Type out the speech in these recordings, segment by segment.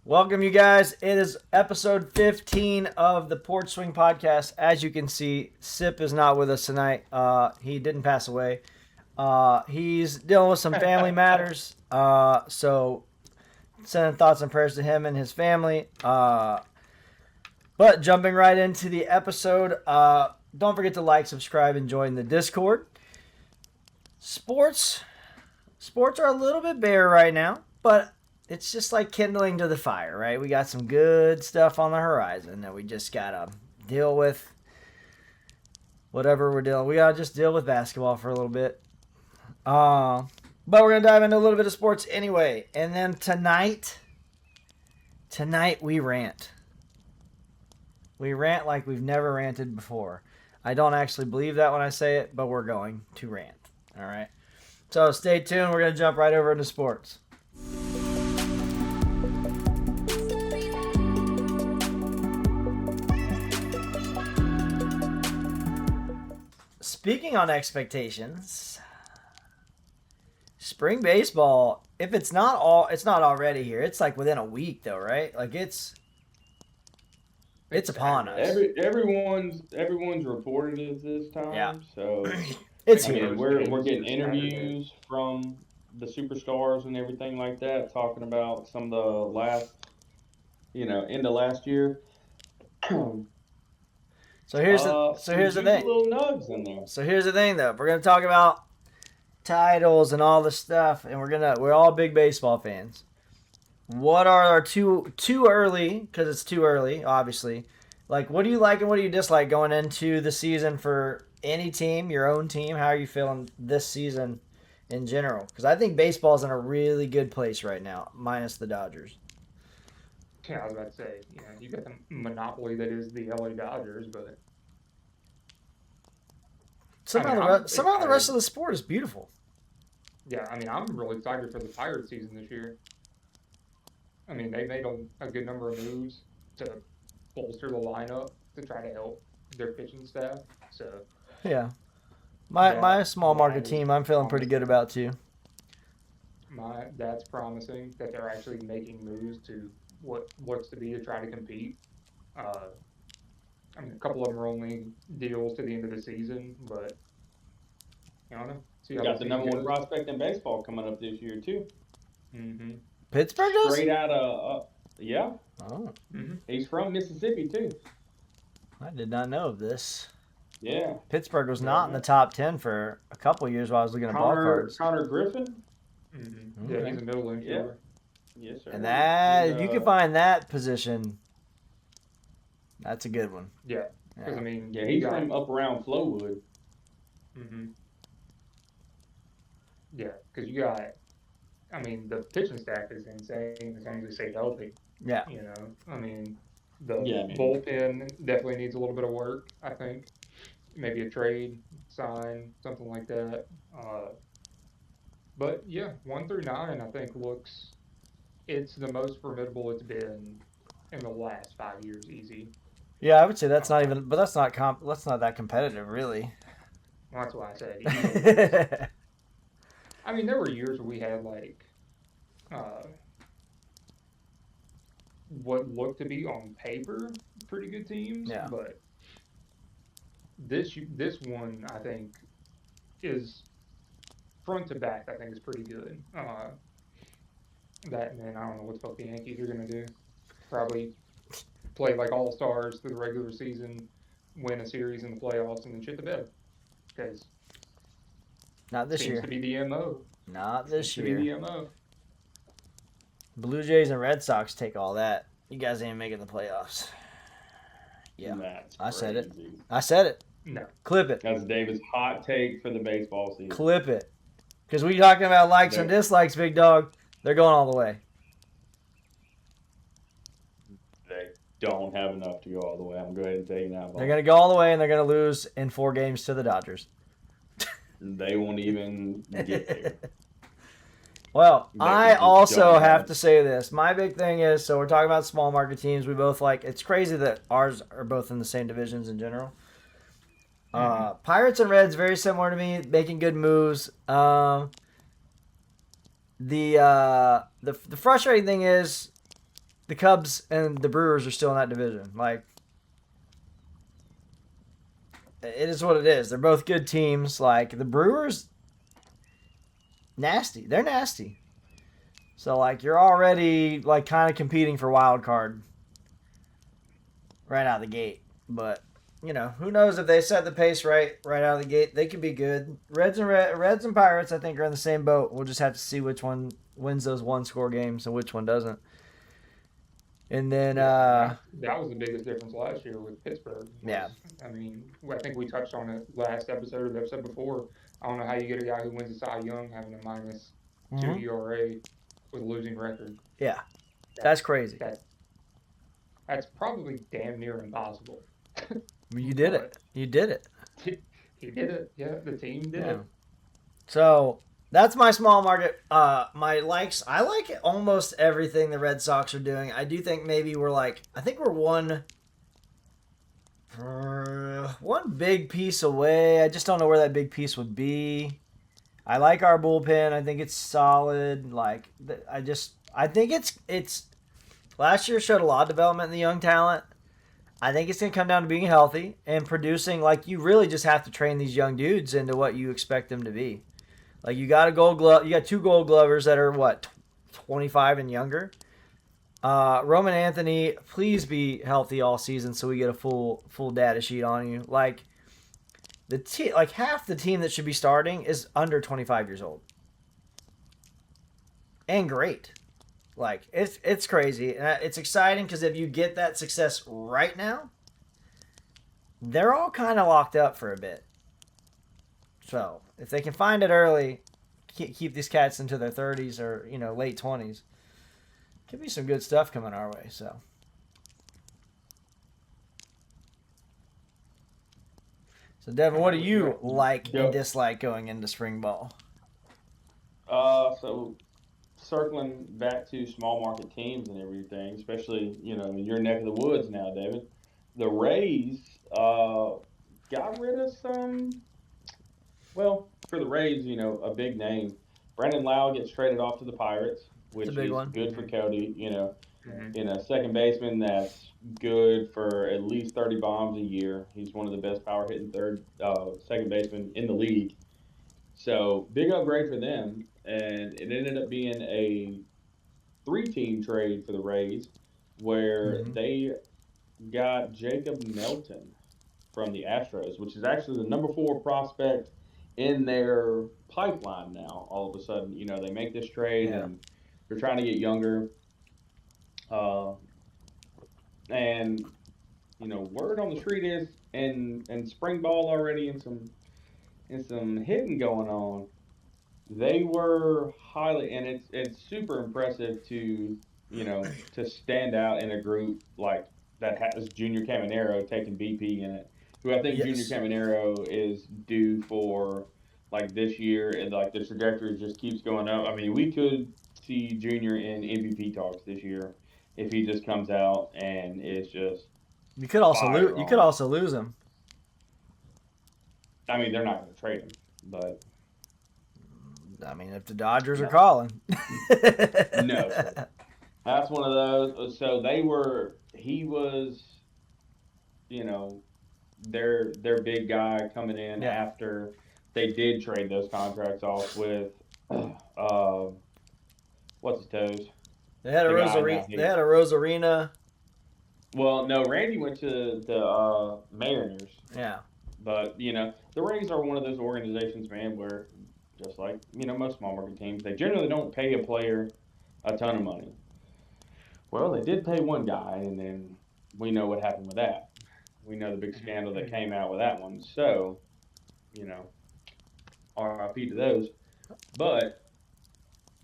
Welcome, you guys. It is episode 15 of the Porch Swing podcast. As you can see, Sip is not with us tonight. He didn't pass away. He's dealing with some family matters. So sending thoughts and prayers to him and his family. But jumping right into the episode, don't forget to like, subscribe, and join the Discord. Sports are a little bit bare right now, but it's just like kindling to the fire, right? We got some good stuff on the horizon that we just gotta deal with. Whatever we're dealing, we gotta just deal with basketball for a little bit. But we're gonna dive into a little bit of sports anyway. And then tonight we rant. We rant like we've never ranted before. I don't actually believe that when I say it, but we're going to rant. All right. So stay tuned. We're gonna jump right over into sports. Speaking on expectations, spring baseball, if it's not already here. It's like within a week though, right? Like it's upon us. Everyone's reported it this time. Yeah. So It's I here. mean, we're getting interviews from the superstars and everything like that, talking about some of the last, end of last year. So here's the thing. Little nugs in there. So here's the thing though. We're gonna talk about titles and all this stuff, and we're all big baseball fans. What are our too early? Because it's too early, obviously. Like, what do you like and what do you dislike going into the season for any team, your own team? How are you feeling this season in general? Because I think baseball's in a really good place right now, minus the Dodgers. Yeah, I was about to say, you got the monopoly that is the LA Dodgers, but somehow the rest of the sport is beautiful. yeah, I'm really excited for the Pirates season this year. I mean, they made a good number of moves to bolster the lineup to try to help their pitching staff. So Yeah, my small market team, I'm feeling pretty good about too. That's promising that they're actually making moves to what looks to be to try to compete. A couple of them are only deals to the end of the season, but I don't know. See You got the number one prospect in baseball coming up this year too. Mm-hmm. Pittsburgh does? Straight out of yeah. Oh, Mm-hmm. He's from Mississippi too. I did not know of this. Yeah. Pittsburgh was not in the top 10 for a couple of years while I was looking at ball cards. Connor Griffin. Mm-hmm. Yeah, he's a middle infielder. Yeah. Yes, sir. And that, if you can find that position, that's a good one. Yeah, because Yeah, he's from up around Flowwood. Mm-hmm. Yeah, because you got, the pitching staff is insane as long as they stay healthy. Yeah. The bullpen definitely needs a little bit of work, I think. Maybe a trade, sign, something like that. But yeah, 1 through 9, I think it's the most formidable it's been in the last 5 years, easy. Yeah, I would say that's not even, but that's not that competitive, really. Well, that's why I said. There were years where we had what looked to be on paper pretty good teams, Yeah. but this one I think is front to back. I think is pretty good. That and then I don't know what the fuck the Yankees are gonna do. Probably play like all stars through the regular season, win a series in the playoffs, and then shit the bed. Because Not this year. seems to be the MO. Not this year. Seems to be the MO. Blue Jays and Red Sox take all that. You guys ain't making the playoffs. Yeah, That's I said it. crazy. I said it. No. Clip it. That's David's hot take for the baseball season. Clip it. Because we talking about likes and dislikes, big dog. They're going all the way. They don't have enough to go all the way. I'm going to tell you now. They're going to go all the way, and they're going to lose in 4 games to the Dodgers. They won't even get there. Well, I just also don't have have- to say this. My big thing is, so we're talking about small market teams. We both like, it's crazy that ours are both in the same divisions in general. Pirates and Reds, very similar to me, making good moves. The frustrating thing is the Cubs and the Brewers are still in that division. Like, it is what it is. They're both good teams. Like, the Brewers, nasty. They're nasty. So, like, you're already, like, kind of competing for wild card right out of the gate. But, you know, who knows if they set the pace right out of the gate. They could be good. Reds and Pirates, I think, are in the same boat. We'll just have to see which one wins those one-score games and which one doesn't. And then, that was the biggest difference last year with Pittsburgh. Yeah. I mean, I think we touched on it last episode or the episode before. I don't know how you get a guy who wins the Cy Young having a -2 ERA with a losing record. Yeah. That's crazy. That's probably damn near impossible. You did it. You did it. He did it. Yeah, the team did it. So that's my small market. My likes. I like almost everything the Red Sox are doing. I do think maybe I think we're one big piece away. I just don't know where that big piece would be. I like our bullpen. I think it's solid. Like, I think it's last year showed a lot of development in the young talent. I think it's going to come down to being healthy and producing. Like, you really just have to train these young dudes into what you expect them to be. Like, you got a Gold Glove. You got 2 Gold Glovers that are 25 and younger. Roman Anthony, please be healthy all season so we get a full data sheet on you. Like, half the team that should be starting is under 25 years old, and great. Like, it's crazy, and it's exciting because if you get that success right now, they're all kind of locked up for a bit. So if they can find it early, keep these cats into their 30s or late 20s, could be some good stuff coming our way. So Devin, what do you like and dislike going into spring ball? So circling back to small market teams and everything, especially, in your neck of the woods now, David, the Rays got rid of some, well, for the Rays, a big name. Brandon Lau gets traded off to the Pirates, which is good for Cody, a second baseman that's good for at least 30 bombs a year. He's one of the best power hitting second baseman in the league. So big upgrade for them. And it ended up being a 3-team trade for the Rays where they got Jacob Melton from the Astros, which is actually the number 4 prospect in their pipeline now. All of a sudden, they make this trade and they're trying to get younger. And word on the street is and spring ball already and some hitting going on. They were highly, and it's super impressive to stand out in a group like that has Junior Caminero taking BP in it, who I think Junior Caminero is due for like this year, and like the trajectory just keeps going up. I mean, we could see Junior in MVP talks this year if he just comes out and is just. You could also lose him. I mean, they're not going to trade him, but. I mean, if the Dodgers are calling. No. That's one of those. So he was, their big guy coming in after they did trade those contracts off with, what's his toes? They had a Rosarina. Well, no, Randy went to the Mariners. Yeah. But, the Rays are one of those organizations, man, where just like, most small market teams, they generally don't pay a player a ton of money. Well, they did pay one guy, and then we know what happened with that. We know the big scandal that came out with that one. So, RIP to those. But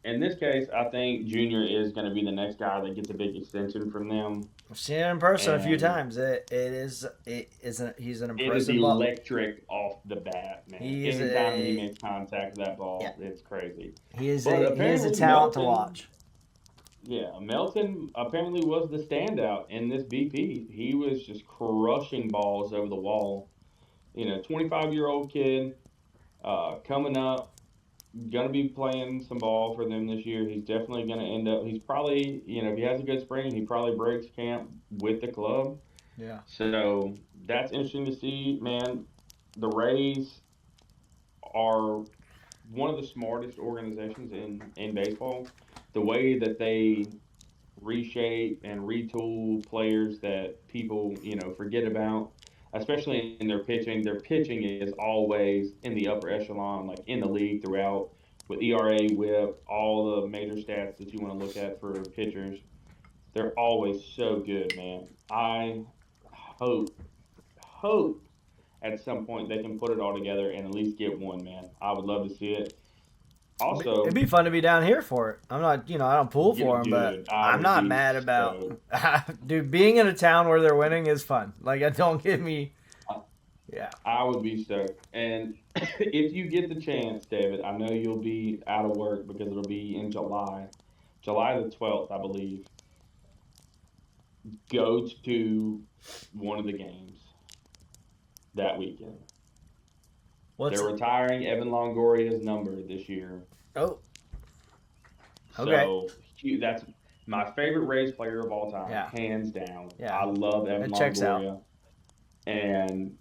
in this case, I think Junior is going to be the next guy that gets a big extension from them. I've seen it in person a few times. He's an impressive It is electric off the bat, man. Anytime he makes contact with that ball, it's crazy. He is a talent to watch. Yeah, Melton apparently was the standout in this BP. He was just crushing balls over the wall. 25-year-old kid coming up, gonna be playing some ball for them this year. He's definitely gonna end up. He's probably, if he has a good spring, he probably breaks camp with the club. Yeah. So that's interesting to see, man. The Rays are one of the smartest organizations in baseball. The way that they reshape and retool players that people, forget about, especially in their pitching. Their pitching is always in the upper echelon, like in the league throughout, with ERA, WHIP, all the major stats that you want to look at for pitchers. They're always so good, man. I hope at some point they can put it all together and at least get one, man. I would love to see it. It'd Also, be fun to be down here for it. I'm not, I don't pull for them, but dude, I I'm would not be mad about. stoked. Dude, being in a town where they're winning is fun. Like, don't give me. Yeah. I would be stoked. And if you get the chance, David, I know you'll be out of work because it'll be in July the 12th, I believe. Go to one of the games that weekend. What's They're retiring Evan Longoria's number this year. Oh, okay. So that's my favorite Rays player of all time, Yeah. hands down. Yeah. I love Evan It checks out. Longoria. And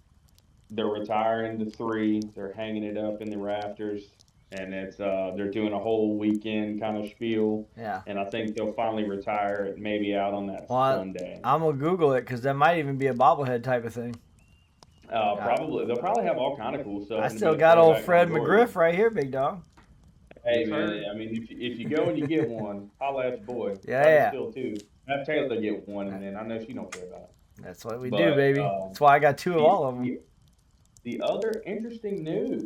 they're retiring the 3. They're hanging it up in the rafters, and it's they're doing a whole weekend kind of spiel. Yeah. And I think they'll finally retire it maybe out on that Sunday. I'm gonna Google it because that might even be a bobblehead type of thing. Probably they'll probably have all kind of cool stuff. I and still be a got old throwback Fred Longoria. McGriff right here, big dog. Hey Yes, man, sir. I mean if you go and you get one, holla at your boy. Yeah, I yeah. Still too. Have Taylor get one, and then I know she don't care about it. That's what we But, do, baby. That's why I got 2 of all of them. The other interesting news,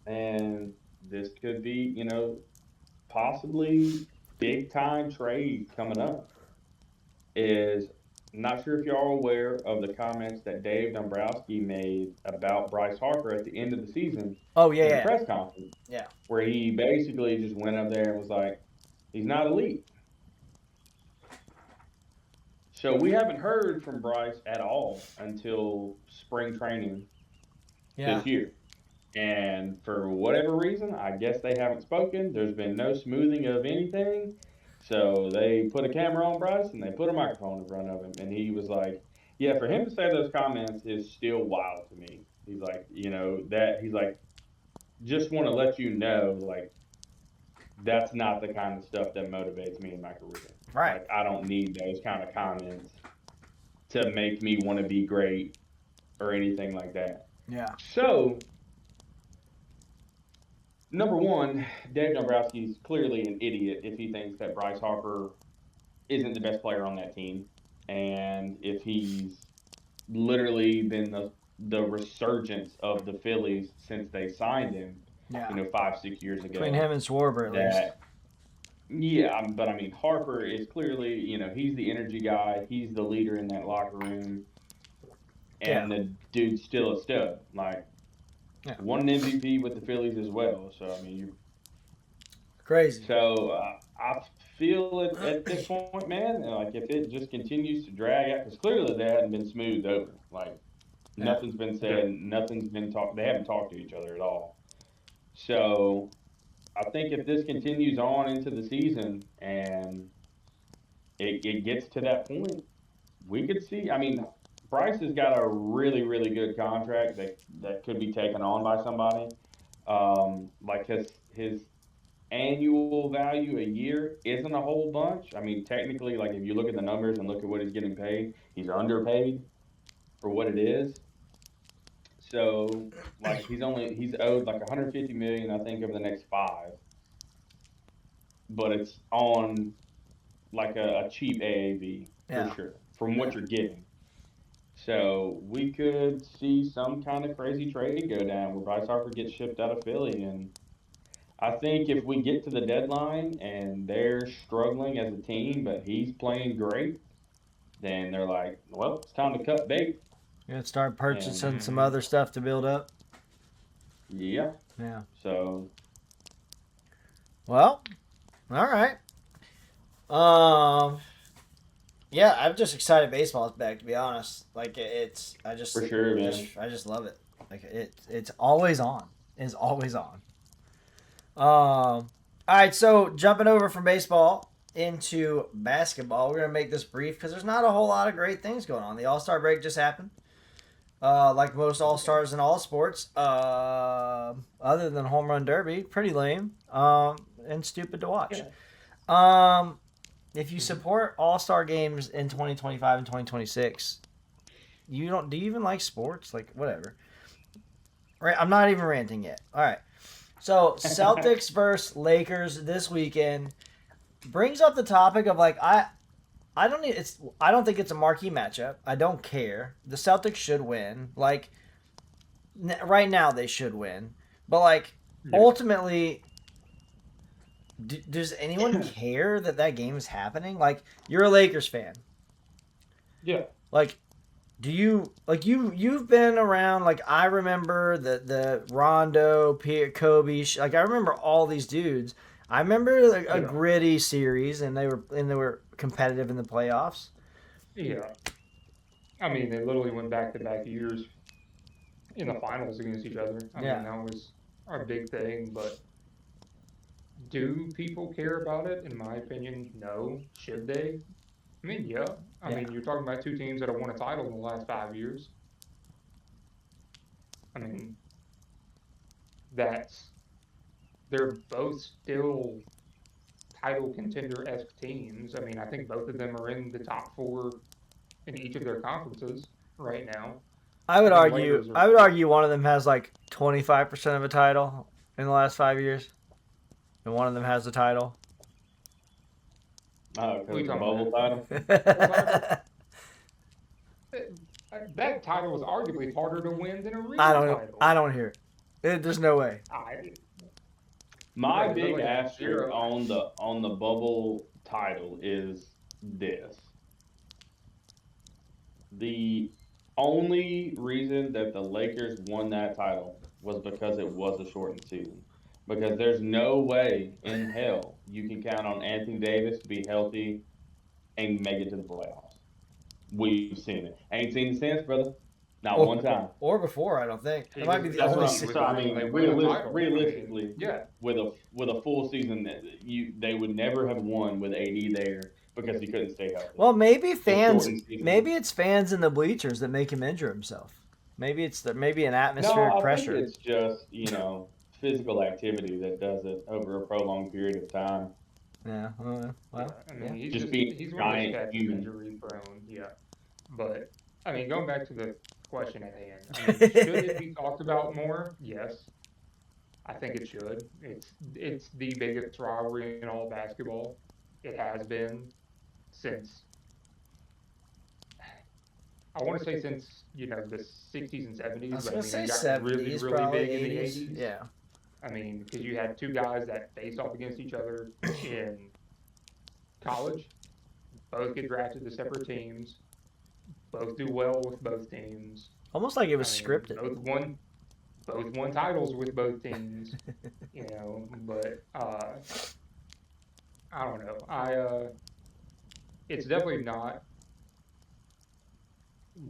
and this could be, possibly big time trade coming up, is not sure if y'all are aware of the comments that Dave Dombrowski made about Bryce Harper at the end of the season Oh in yeah, the yeah. press conference. Yeah. Where he basically just went up there and was like, he's not elite. So we haven't heard from Bryce at all until spring training Yeah. this year. And for whatever reason, I guess they haven't spoken. There's been no smoothing of anything. So they put a camera on Bryce and they put a microphone in front of him. And he was like, yeah, for him to say those comments is still wild to me. He's like, he's like, just want to let you know, like, that's not the kind of stuff that motivates me in my career. Right. Like, I don't need those kind of comments to make me want to be great or anything like that. Yeah. So, number one, Dave Dombrowski's clearly an idiot if he thinks that Bryce Harper isn't the best player on that team. And if he's literally been the resurgence of the Phillies since they signed him, Yeah. 5-6 years ago. Between him and Schwarber, at least. Yeah, but I mean, Harper is clearly, he's the energy guy. He's the leader in that locker room. And the dude's still a stud. Like, won an MVP with the Phillies as well. So, I mean, Crazy. So, I feel it at this point, man. Like, if it just continues to drag out, because clearly they haven't been smoothed over. Like, nothing's been said, nothing's been talked. They haven't talked to each other at all. So, I think if this continues on into the season and it gets to that point, we could see. I mean, Bryce has got a really, really good contract that could be taken on by somebody. Like his annual value a year isn't a whole bunch. I mean, technically, like if you look at the numbers and look at what he's getting paid, he's underpaid for what it is. So, like he's owed like 150 million, I think, over the next 5. But it's on like a cheap AAV for sure, from what you're getting. So we could see some kind of crazy trade go down where Bryce Harper gets shipped out of Philly. And I think if we get to the deadline and they're struggling as a team, but he's playing great, then they're like, well, it's time to cut bait. You're going to start purchasing some other stuff to build up? Yeah. Yeah. So. Well, all right. Yeah, I'm just excited baseball's back, to be honest. Like, For sure, man. I just love it. Like, it's always on. It's always on. All right, so jumping over from baseball into basketball, we're gonna make this brief because there's not a whole lot of great things going on. The All-Star break just happened. Like most All-Stars in all sports, other than Home Run Derby, pretty lame and stupid to watch. If you support All-Star games in 2025 and 2026, do you even like sports? Like, whatever. Right, I'm not even ranting yet. All right. So, Celtics versus Lakers this weekend brings up the topic of like I don't think it's a marquee matchup. I don't care. The Celtics should win. Like right now they should win. But like ultimately does anyone care that game is happening? Like you're a Lakers fan. Yeah. Like do you like you've been around? Like I remember the Rondo, Kobe. Like I remember all these dudes. I remember a gritty series, and they were competitive in the playoffs. Yeah, I mean they literally went back-to-back years in the finals against each other. I mean that was a big thing, but do people care about it? In my opinion, no. Should they? I mean, yeah. I mean, you're talking about two teams that have won a title in the last 5 years. I mean, they're both still title contender-esque teams. I mean, I think both of them are in the top 4 in each of their conferences right now. I would argue one of them has like 25% of a title in the last 5 years, and one of them has the title. Oh, because the bubble title. That title was arguably harder to win than a real title. I don't hear it. There's no way. My big asterisk on the bubble title is this. The only reason that the Lakers won that title was because it was a shortened season. Because there's no way in hell you can count on Anthony Davis to be healthy and make it to the playoffs. We've seen it. Ain't seen it since, brother. Not one time. Or before, I don't think. It might be the only season. So, I mean, realistically, with a full season, they would never have won with AD there because he couldn't stay healthy. Well, maybe it's fans in the bleachers that make him injure himself. Maybe it's an atmospheric pressure. I think it's just physical activity that does it over a prolonged period of time. Yeah. Well, I mean, he's one of those guys injury prone. Yeah, but I mean, going back to the question at hand, I mean, should it be talked about more? Yes, I think it should. It's the biggest rivalry in all basketball. It has been since I want to say since the 60s and 70s. I was going to say it got 70s, really probably big 80s. In the 80s. Yeah. I mean, because you had two guys that faced off against each other in college, both get drafted to separate teams, both do well with both teams. Almost like it was scripted. Both won titles with both teams, but I don't know. It's definitely not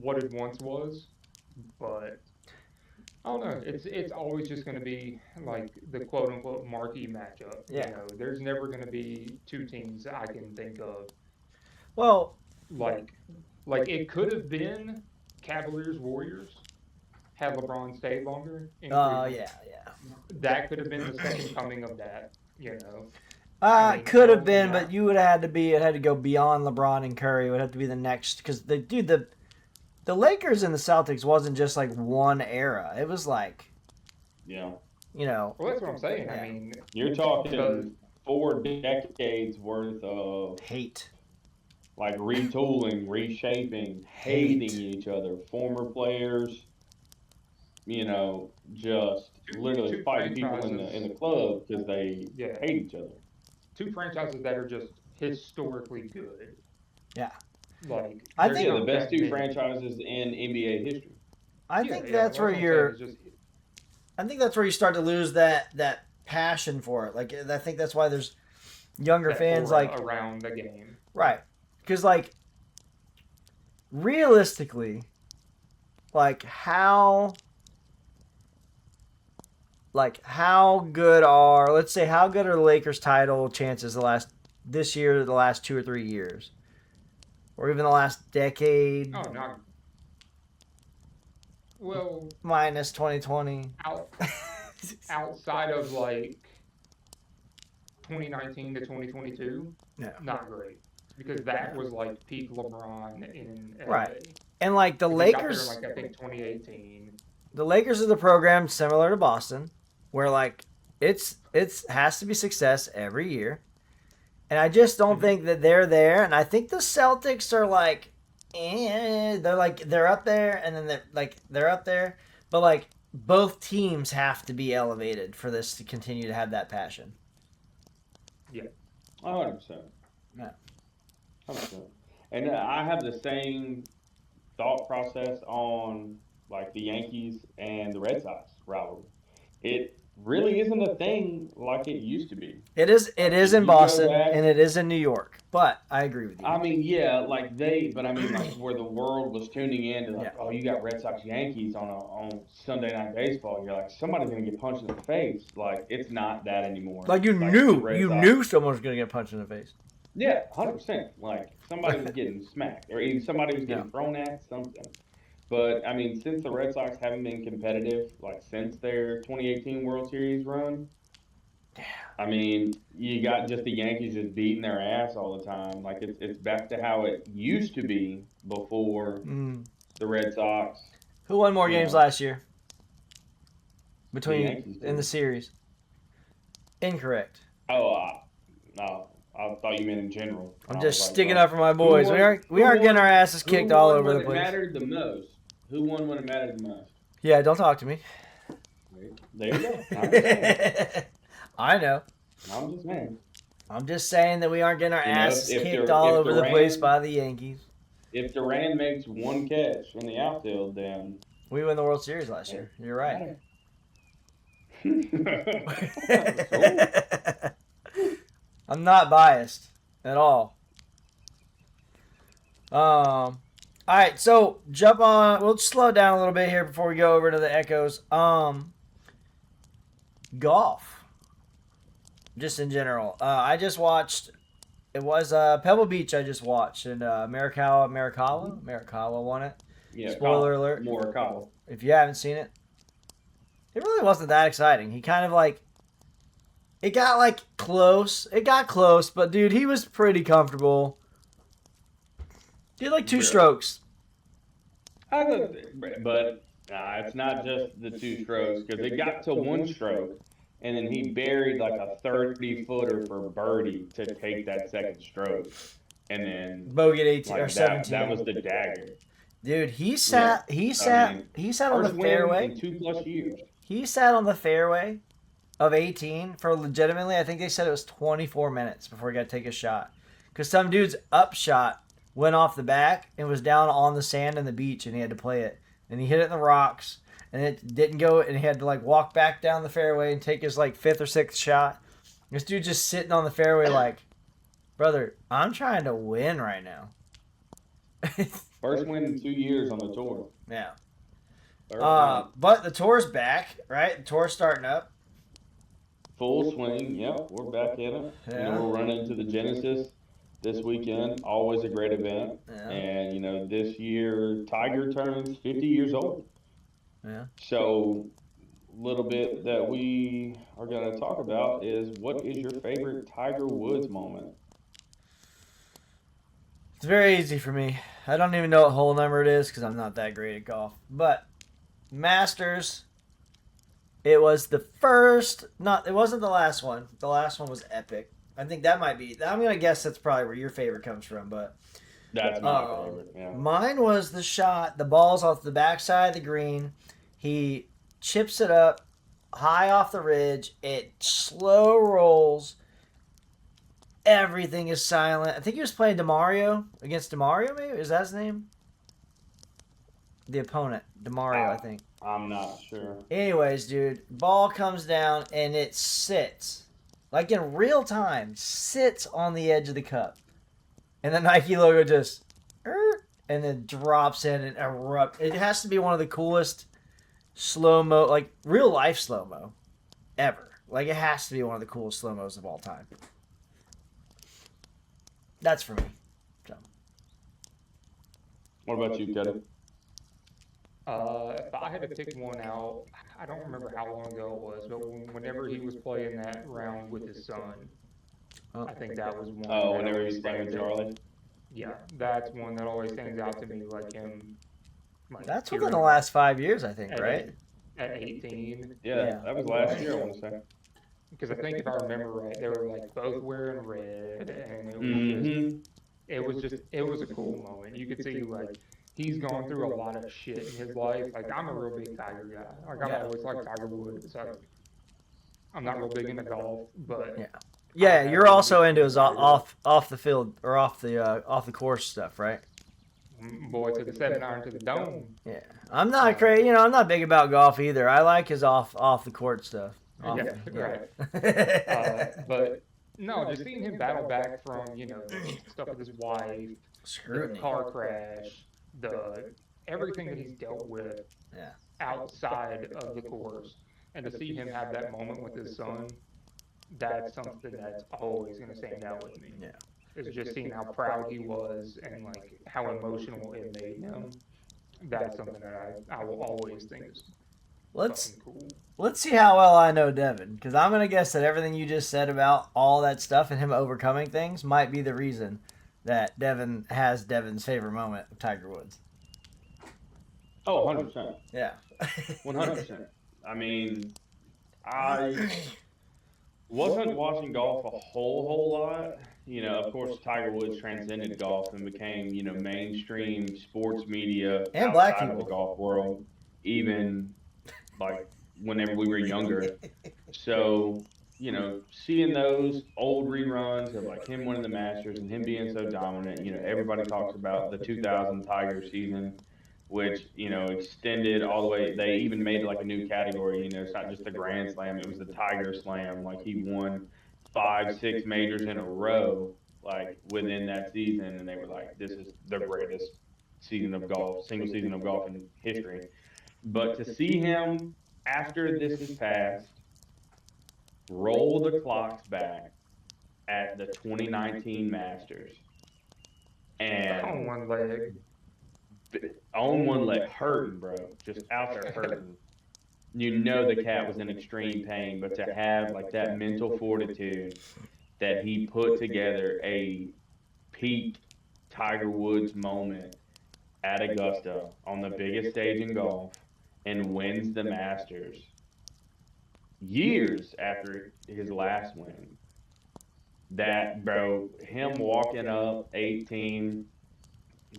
what it once was, but I don't know. It's always just going to be like the quote unquote marquee matchup. Yeah. There's never going to be two teams that I can think of. Well, like it could have been Cavaliers Warriors had LeBron stayed longer. Yeah. That could have been the second coming of that. Could have been, but you would have had to it had to go beyond LeBron and Curry. It would have to be the next because the Lakers and the Celtics wasn't just like one era. It was like, Well, that's what I'm saying. Yeah. I mean, you're talking 4 decades worth of hate, like retooling, reshaping, hating each other, former players. Just literally fighting people in the club because they hate each other. 2 franchises that are just historically good. Yeah. I think the best 2 franchises in NBA history. I think that's where you start to lose that passion for it. Like I think that's why there's younger fans like around the game. Right. Because like realistically, like how like how good are the Lakers title chances this year, the last 2 or 3 years, or even the last decade? Oh, not well. Minus 2020. Outside of like 2019 to 2022, Yeah. not great, because that was like peak LeBron in LA. Right. And like the And Lakers, got there in, like, I think 2018. the Lakers are the program similar to Boston, where like it's has to be success every year. And I just don't think that they're there. And I think the Celtics are like, they're up there, and then they're up there, but like both teams have to be elevated for this to continue to have that passion. Yeah. 100%. Yeah. 100%. And I have the same thought process on like the Yankees and the Red Sox rivalry. It really isn't a thing like it used to be. It is If in you go Boston back, and it is in New York, but I agree with you. I mean, yeah, but I mean, like where the world was tuning in to like, oh, you got Red Sox Yankees on Sunday Night Baseball. You're like, somebody's gonna get punched in the face. Like, it's not that anymore. Like you knew someone was gonna get punched in the face. Yeah, 100%. Like somebody was getting smacked, or even somebody was getting thrown at something. But I mean, since the Red Sox haven't been competitive, like since their 2018 World Series run, I mean, you got just the Yankees just beating their ass all the time. Like it's back to how it used to be before the Red Sox. Who won more games last year? Between Yankees in the did. series. Incorrect. Oh, no. I thought you meant in general. I'm I just was like, sticking well, up for my boys. We aren't getting our asses kicked all over the Who won when place. it mattered the most? Who won when it mattered the most? Yeah, don't talk to me. There you go. I'm just saying. I know. I'm just saying. I'm just saying that we aren't getting our You know, asses if kicked Dur- all if over the Durant- place by the Yankees. If Duran makes one catch in the outfield, then We won the World Series last year. You're right. I'm not biased at all. All right, so jump on. We'll slow down a little bit here before we go over to the echoes. Golf, just in general. I just watched. It was Pebble Beach. I just watched, and Morikawa won it. Yeah, Spoiler alert. Morikawa. If you haven't seen it, it really wasn't that exciting. He kind of like. It got like close. It got close, but dude, he was pretty comfortable. Did like 2 strokes. But it's not just the 2 strokes, because it got to 1 stroke, and then he buried like a 30-footer for birdie to take that second stroke, and then Bogey at 18 or like 17. that was the dagger. Dude, he sat on the fairway. In 2+ years. He sat on the fairway of 18 for legitimately, I think they said it was 24 minutes before he got to take a shot. Because some dude's upshot went off the back and was down on the sand and the beach, and he had to play it. And he hit it in the rocks, and it didn't go, and he had to like walk back down the fairway and take his like 5th or 6th shot. This dude just sitting on the fairway like, brother, I'm trying to win right now. First win in 2 years on the tour. Yeah. Third win. But the tour's back, right? The tour's starting up. Full swing. Yep, we're back in it. Yeah. You know, we're running into the Genesis this weekend. Always a great event. Yeah. And, you know, this year, Tiger turns 50 years old. Yeah. So, a little bit that we are going to talk about is, what is your favorite Tiger Woods moment? It's very easy for me. I don't even know what hole number it is because I'm not that great at golf. But Masters, it was the first. It wasn't the last one. The last one was epic. I think that might be. I'm gonna guess that's probably where your favorite comes from. But That's my favorite. Yeah. mine was the shot. The ball's off the backside of the green. He chips it up high off the ridge. It slow rolls. Everything is silent. I think he was playing DeMario against DeMario, maybe? Is that his name? The opponent. DeMario, I think. I'm not sure. Anyways, dude, ball comes down and it sits. Like in real time, sits on the edge of the cup. And the Nike logo just and then drops in and erupts. It has to be one of the coolest slow-mo, like real life slow-mo. ever. Like, it has to be one of the coolest slow-mos of all time. That's for me. So. What about you, Cody? If I had to pick one out, I don't remember how long ago it was, but whenever he was playing that round with his son, I think that was one Oh, that whenever always he's playing with stands out. Charlie. Yeah, that's one that always stands out to me, like him. Like That's hearing within the last 5 years, I think, at right? at 18. Yeah, that was last year, I want to say. Because I think if I remember right, they were like both wearing red, and Mm-hmm. it was a cool moment. You could see like he's gone through a lot of shit in his life. Like I'm a real big Tiger guy. Like I've Yeah. always liked Tiger Woods. I'm not real big into golf, but Yeah. Yeah, you're also into his off the field or off the course stuff, right? boy, to the 7-iron to the dome. Yeah, I'm not crazy. You know, I'm not big about golf either. I like his off the court stuff. Yeah, right. But no, just seeing him battle back from the stuff with his wife, the Scrutiny. car crash, the everything that he's dealt with Yeah. outside of the course, and to see him have that moment with his son, that's something that's always going to stand out with me. Yeah. It's just seeing how proud he was and like how emotional it made him. That's something that I will always think is Let's fucking cool. let's see how well I know Devin, because I'm gonna guess that everything you just said about all that stuff and him overcoming things might be the reason that Devin has Devin's favorite moment of Tiger Woods. Oh, 100%. Yeah. 100%. I mean, I wasn't watching golf a whole lot. You know, of course, Tiger Woods transcended golf and became, mainstream sports media And black outside of the people. golf world, even like whenever we were younger. So, seeing those old reruns of like him winning the Masters and him being so dominant, everybody talks about the 2000 Tiger season, which, extended all the way. They even made like a new category, it's not just the Grand Slam, it was the Tiger Slam. Like he won 5, 6 majors in a row, like within that season. And they were like, this is the greatest season of golf, single season of golf in history. But to see him after this is passed, roll the clocks back at the 2019 Masters and On one leg. on one leg, hurting, bro, just out there hurting. The cat was in extreme pain, but to have like that mental fortitude that he put together a peak Tiger Woods moment at Augusta on the biggest stage in golf and wins the Masters years after his last win. That, bro, him walking up 18,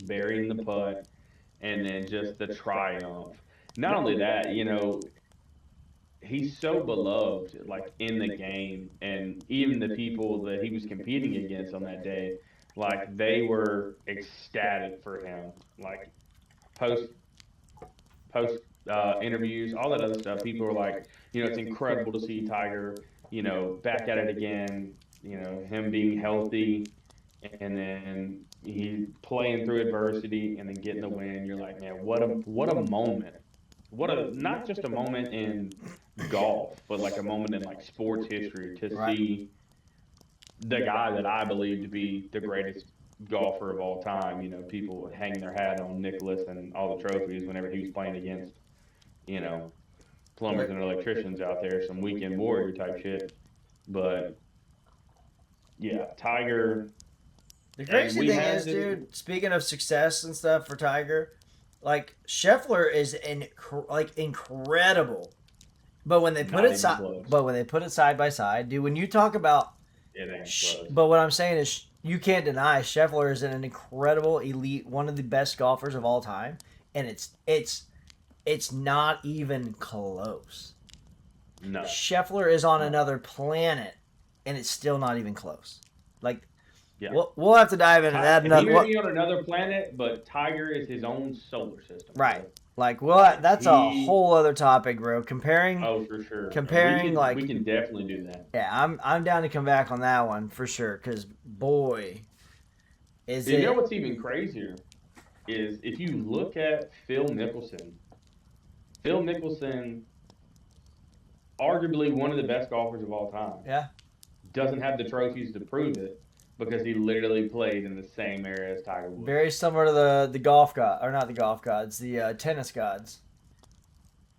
burying the putt, and then just the triumph. Not only that, he's so beloved, like in the game, and even the people that he was competing against on that day, like they were ecstatic for him. Like post interviews, all that other stuff. People were like, it's incredible to see Tiger, back at it again. Him being healthy, and then he playing through adversity, and then getting the win. You're like, man, what a moment! Not just a moment in golf, but like a moment in like sports history to see the guy that I believe to be the greatest golfer of all time. People hang their hat on Nicklaus and all the trophies whenever he was playing against, plumbers and electricians out there, some weekend warrior type shit. But yeah, Tiger. The crazy thing is, dude, speaking of success and stuff for Tiger, like Scheffler is incredible. But when they put it side by side, dude, when you talk about it ain't close. But what I'm saying is you can't deny Scheffler is an incredible elite, one of the best golfers of all time, and it's not even close. No. Scheffler is on another planet, and it's still not even close. Like, yeah. We'll have to dive into that. He may be on another planet, but Tiger is his own solar system. Right. Bro. Like, well, that's a whole other topic, bro. Comparing. Oh, for sure. Comparing, we can definitely do that. Yeah, I'm down to come back on that one for sure. Because boy, you know what's even crazier is if you look at Phil Mickelson. Phil Mickelson arguably one of the best golfers of all time. Yeah. Doesn't have the trophies to prove it because he literally played in the same era as Tiger Woods. Very similar to the golf god, or not the golf gods, the tennis gods.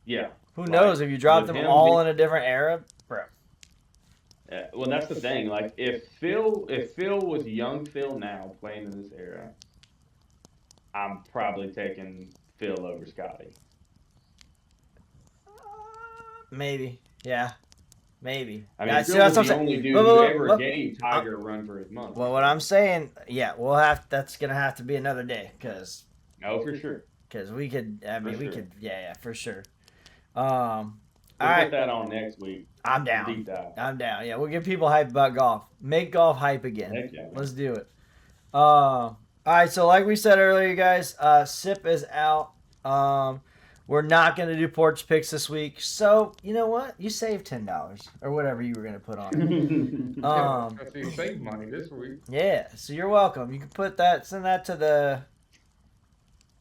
Yeah. Who knows if you drop with them him all in a different era, bro? Well, that's the thing. Like, if Phil was young Phil now playing in this era, I'm probably taking Phil over Scotty. Maybe. Yeah. Maybe. I mean, Yeah, Phil see, that's was what the I'm only saying. dude Look, who look, ever look. gave Tiger a run for his money. Well, what I'm saying, yeah, that's gonna have to be another day, cause For sure. we could, I mean, For we sure. could, yeah, for sure. We'll All put right, that on next week. I'm down. Deep dive. I'm down. Yeah, we'll get people hyped about golf. Make golf hype again. Heck yeah, man. Let's do it. All right, so like we said earlier, guys, Sip is out. We're not gonna do Porch picks this week. So you know what? You saved $10 or whatever you were gonna put on it. That's you save money this week. Yeah, so you're welcome. You can send that to the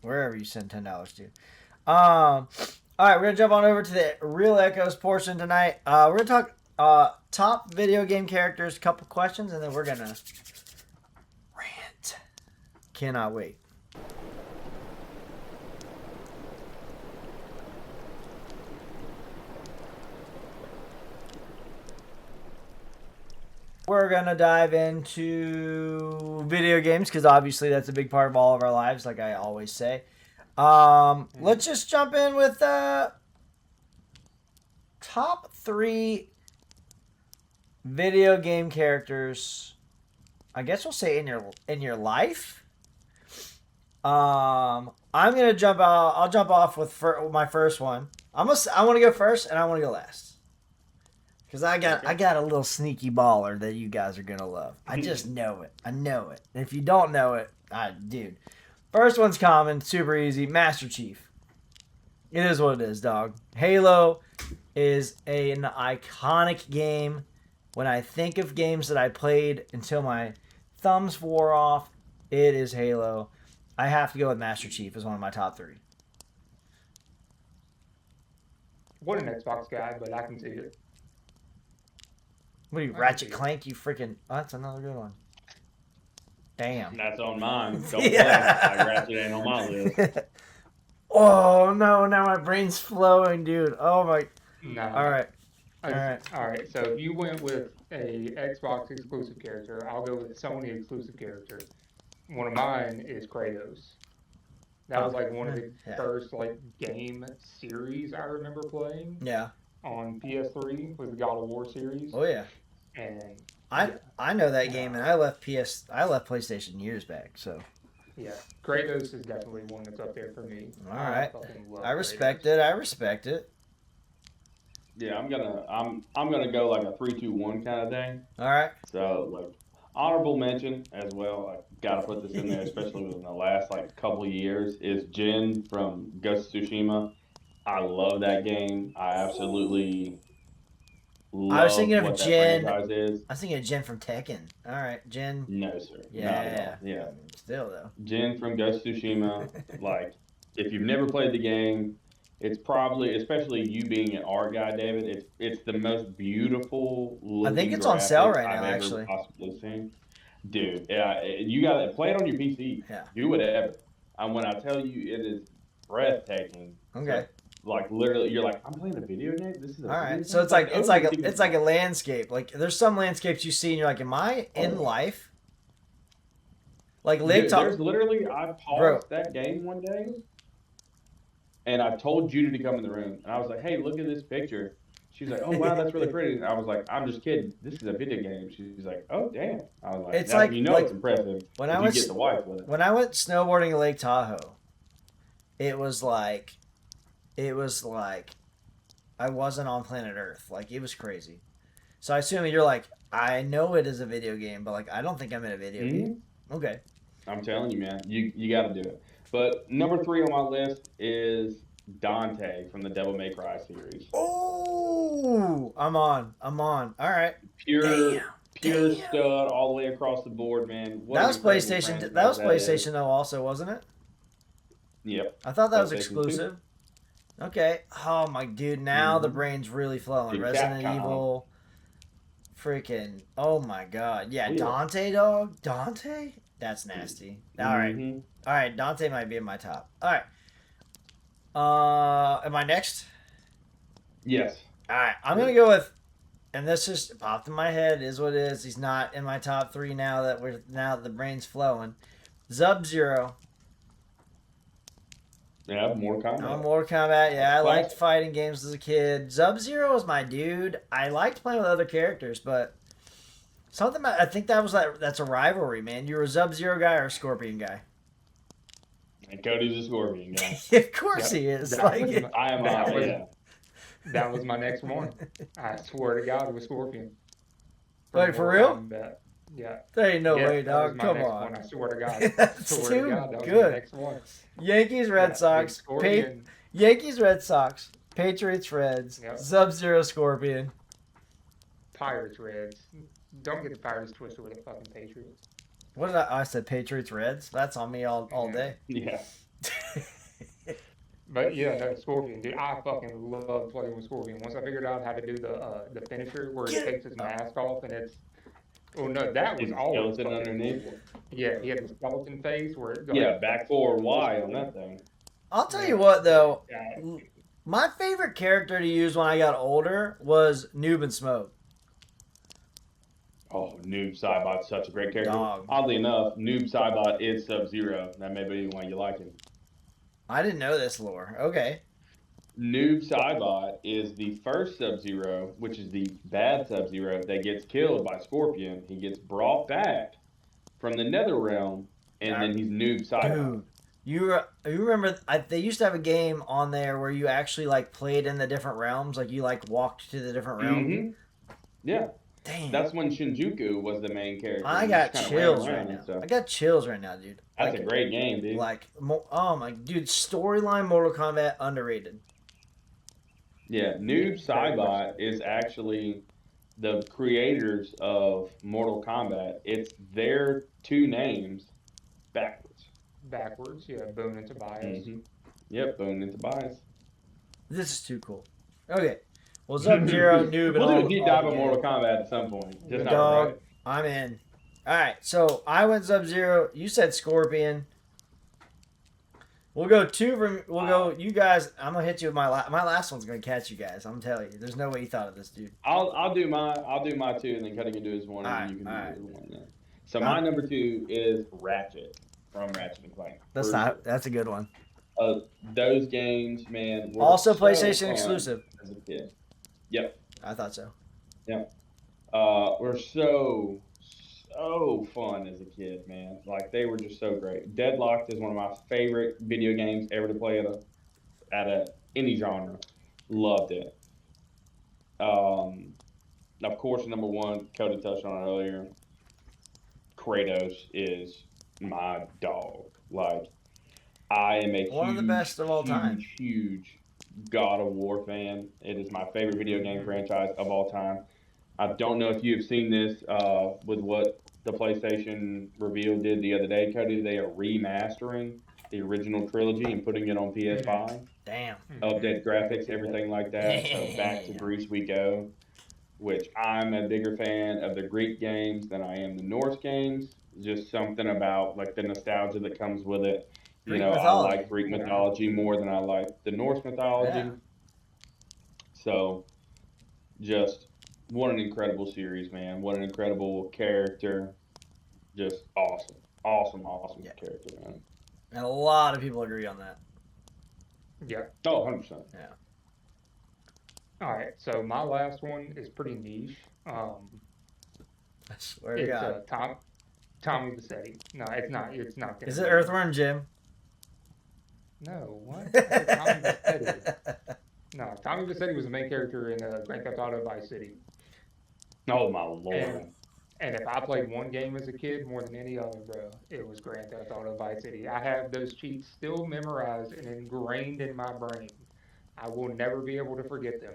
wherever you send $10 to. All right, we're gonna jump on over to the Real Echoes portion tonight. We're gonna talk top video game characters, couple questions, and then we're gonna rant. Cannot wait. We're going to dive into video games because obviously that's a big part of all of our lives, like I always say. Let's just jump in with top 3 video game characters. I guess we'll say in your life. I'm going to jump out. I'll jump off with my first one. I want to go first and I want to go last. Because I got a little sneaky baller that you guys are going to love. I just know it. I know it. And if you don't know it, dude. First one's common, super easy. Master Chief. It is what it is, dog. Halo is an iconic game. When I think of games that I played until my thumbs wore off, it is Halo. I have to go with Master Chief as one of my top 3. What an Xbox guy, but I can see it. What are you, Ratchet Clank? You freaking... Oh, that's another good one. Damn. That's on mine. Don't Yeah. play. Like, Ratchet ain't on my list. Oh, no. Now my brain's flowing, dude. Oh, my... No. All right. All right. So if you went with a Xbox exclusive character, I'll go with a Sony exclusive character. One of mine is Kratos. That was like one of the first like game series I remember playing. Yeah. On PS3 with the God of War series. Oh, yeah. And I know that game, and I left PlayStation years back, so... Yeah, Kratos is definitely one that's up there for me. All right. I respect Kratos. it. I respect it. Yeah, I'm gonna go like a 3-2-1 kind of thing. All right. So like honorable mention as well. I gotta put this in there, especially within the last like couple of years. Is Jin from Ghost of Tsushima. I love that game. I absolutely love I was thinking of what that Jin. franchise is. I was thinking of Jin from Tekken. All right, Jin. No, sir. Not at Yeah. all. Yeah. Still though. Jin from Ghost of Tsushima. Like, if you've never played the game, it's probably, especially you being an art guy, David. It's the most beautiful looking. I think it's on sale right now, I've ever actually. possibly seen. Dude, yeah, you got to play it on your PC. Yeah. Do whatever. And when I tell you, it is breathtaking. Okay. Like literally, you're like, I'm playing a video game. This is a All video right. game? So it's like a landscape. Like there's some landscapes you see and you're like, am I in life? Like Lake Dude, Top. there's literally, I paused that game one day, and I told Judy to come in the room, and I was like, hey, look at this picture. She's like, oh wow, that's really pretty. And I was like, I'm just kidding. This is a video game. She's like, oh damn. I was like, It's now, like- you know, like, it's impressive when if I you was- get the wife with it. When I went snowboarding at Lake Tahoe, it was like I wasn't on planet Earth. Like it was crazy. So I assume you're like, I know it is a video game, but like I don't think I'm in a video game. Okay. I'm telling you, man, you got to do it. But number 3 on my list is Dante from the Devil May Cry series. Oh, I'm on. All right. Pure Damn. stud all the way across the board, man. What That an was incredible PlayStation. franchise That was is. PlayStation though, also, wasn't it? Yep. I thought that was PlayStation 2. exclusive. Okay. Oh my dude, now the Mhm. brain's really flowing. Big Resident Capcom. Evil. Freaking. Oh my god. Yeah, Yeah. Dante, dog. Dante. That's nasty. All right. Mhm. All right. Dante might be in my top. All right. Am I next? Yes. All right. I'm gonna go with, and this just popped in my head. Is what it is. He's not in my top 3 now that the brain's flowing. Sub-Zero. Yeah, Mortal Kombat. I'm Mortal Kombat. Yeah, I That's liked classic. fighting games as a kid. Sub-Zero was my dude. I liked playing with other characters, but something I think that's a rivalry, man. You're a Sub-Zero guy or a Scorpion guy? And Cody's a Scorpion guy. Of course Yep. he is. That Like, was my- I am. That was- Yeah. That was my next one. I swear to God, it was Scorpion. Wait, for Mortal real? Kombat. Yeah. there ain't no Yeah, way, that was dog. my Come next on. One, I swear to God. That's Swear too to God, that was my good. next one. Yankees, Red Yeah, Sox, Scorpion. Yankees, Red Sox, Patriots, Reds, Yep. Sub-Zero, Scorpion. Pirates, Reds. Don't get the Pirates twisted with the fucking Patriots. What did I said? Patriots, Reds. That's on me all Yeah. day. Yeah. But yeah, no, Scorpion, dude. I fucking love playing with Scorpion. Once I figured out how to do the finisher where he Get it. takes his mask off and it's. Well, no, that was His always skeleton fucking- underneath. Yeah, he had the skeleton face where it Yeah, back forward Y on that thing. I'll tell you what, though. Yeah, My favorite character to use when I got older was Noob and Smoke. Oh, Noob Saibot's such a great character. Dog. Oddly enough, Noob Saibot is Sub-Zero. That may be why you like him. I didn't know this lore. Okay. Noob Saibot is the first Sub-Zero, which is the bad Sub-Zero that gets killed by Scorpion. He gets brought back from the Nether Realm, and then he's Noob Saibot. Dude, you remember they used to have a game on there where you actually like played in the different realms, like you like walked to the different realms. Mhm. Yeah, Damn, that's when Shinjuku was the main character. I He got just kinda chills ran right around now. and stuff. I got chills right now, dude. That's Like, a great game, dude. oh my dude, storyline Mortal Kombat underrated. Yeah, Noob Saibot is actually the creators of Mortal Kombat. It's their two names backwards. backwards. Yeah, Boone and Tobias. Mhm. Yep, Boone and Tobias. This is too cool. Okay, well Sub-Zero, Noob, and We'll all, do a deep all dive the on gang. Mortal Kombat at some point. Just not Dog, right. I'm in. All right, so I went Sub-Zero. You said Scorpion. We'll go two from. We'll go. You guys. I'm gonna hit you with my last one's gonna catch you guys. I'm telling you. There's no way you thought of this, dude. I'll do my two, and then Cuddy can do his one, and Alright, then you can alright. do his one. Then. So my number 2 is Ratchet from Ratchet and Clank. That's not. That's a good one. Those games, man. Were Also, so PlayStation fun exclusive. as a kid. Yep. I thought so. Were so fun as a kid, man. Like they were just so great. Deadlocked is one of my favorite video games ever to play at any genre. Loved it. Of course, number 1, Cody touched on it earlier. Kratos is my dog. Like I am a One of the best of all time. huge God of War fan. It is my favorite video game franchise of all time. I don't know if you have seen this with what the PlayStation reveal did the other day, Cody. They are remastering the original trilogy and putting it on PS5. Damn. Updated graphics, everything like that. So back to Greece we go, which I'm a bigger fan of the Greek games than I am the Norse games. Just something about like the nostalgia that comes with it. Greek I mythology. like Greek mythology more than I like the Norse mythology. Yeah. So, just what an incredible series, man. What an incredible character. Just awesome Yeah. character, man. And a lot of people agree on that. Yeah. Oh, 100%. All right. So my last one is pretty niche. I swear to It's God. Tommy Vassetti. No, it's not. It's not. Gonna Is it be- Earthworm Jim? No. What? Tommy Vassetti. No, Tommy Vassetti was the main character in Grand Theft Auto Vice City. Oh, my Lord. And if I played one game as a kid more than any other, bro, it was Grand Theft Auto Vice City. I have those cheats still memorized and ingrained in my brain. I will never be able to forget them.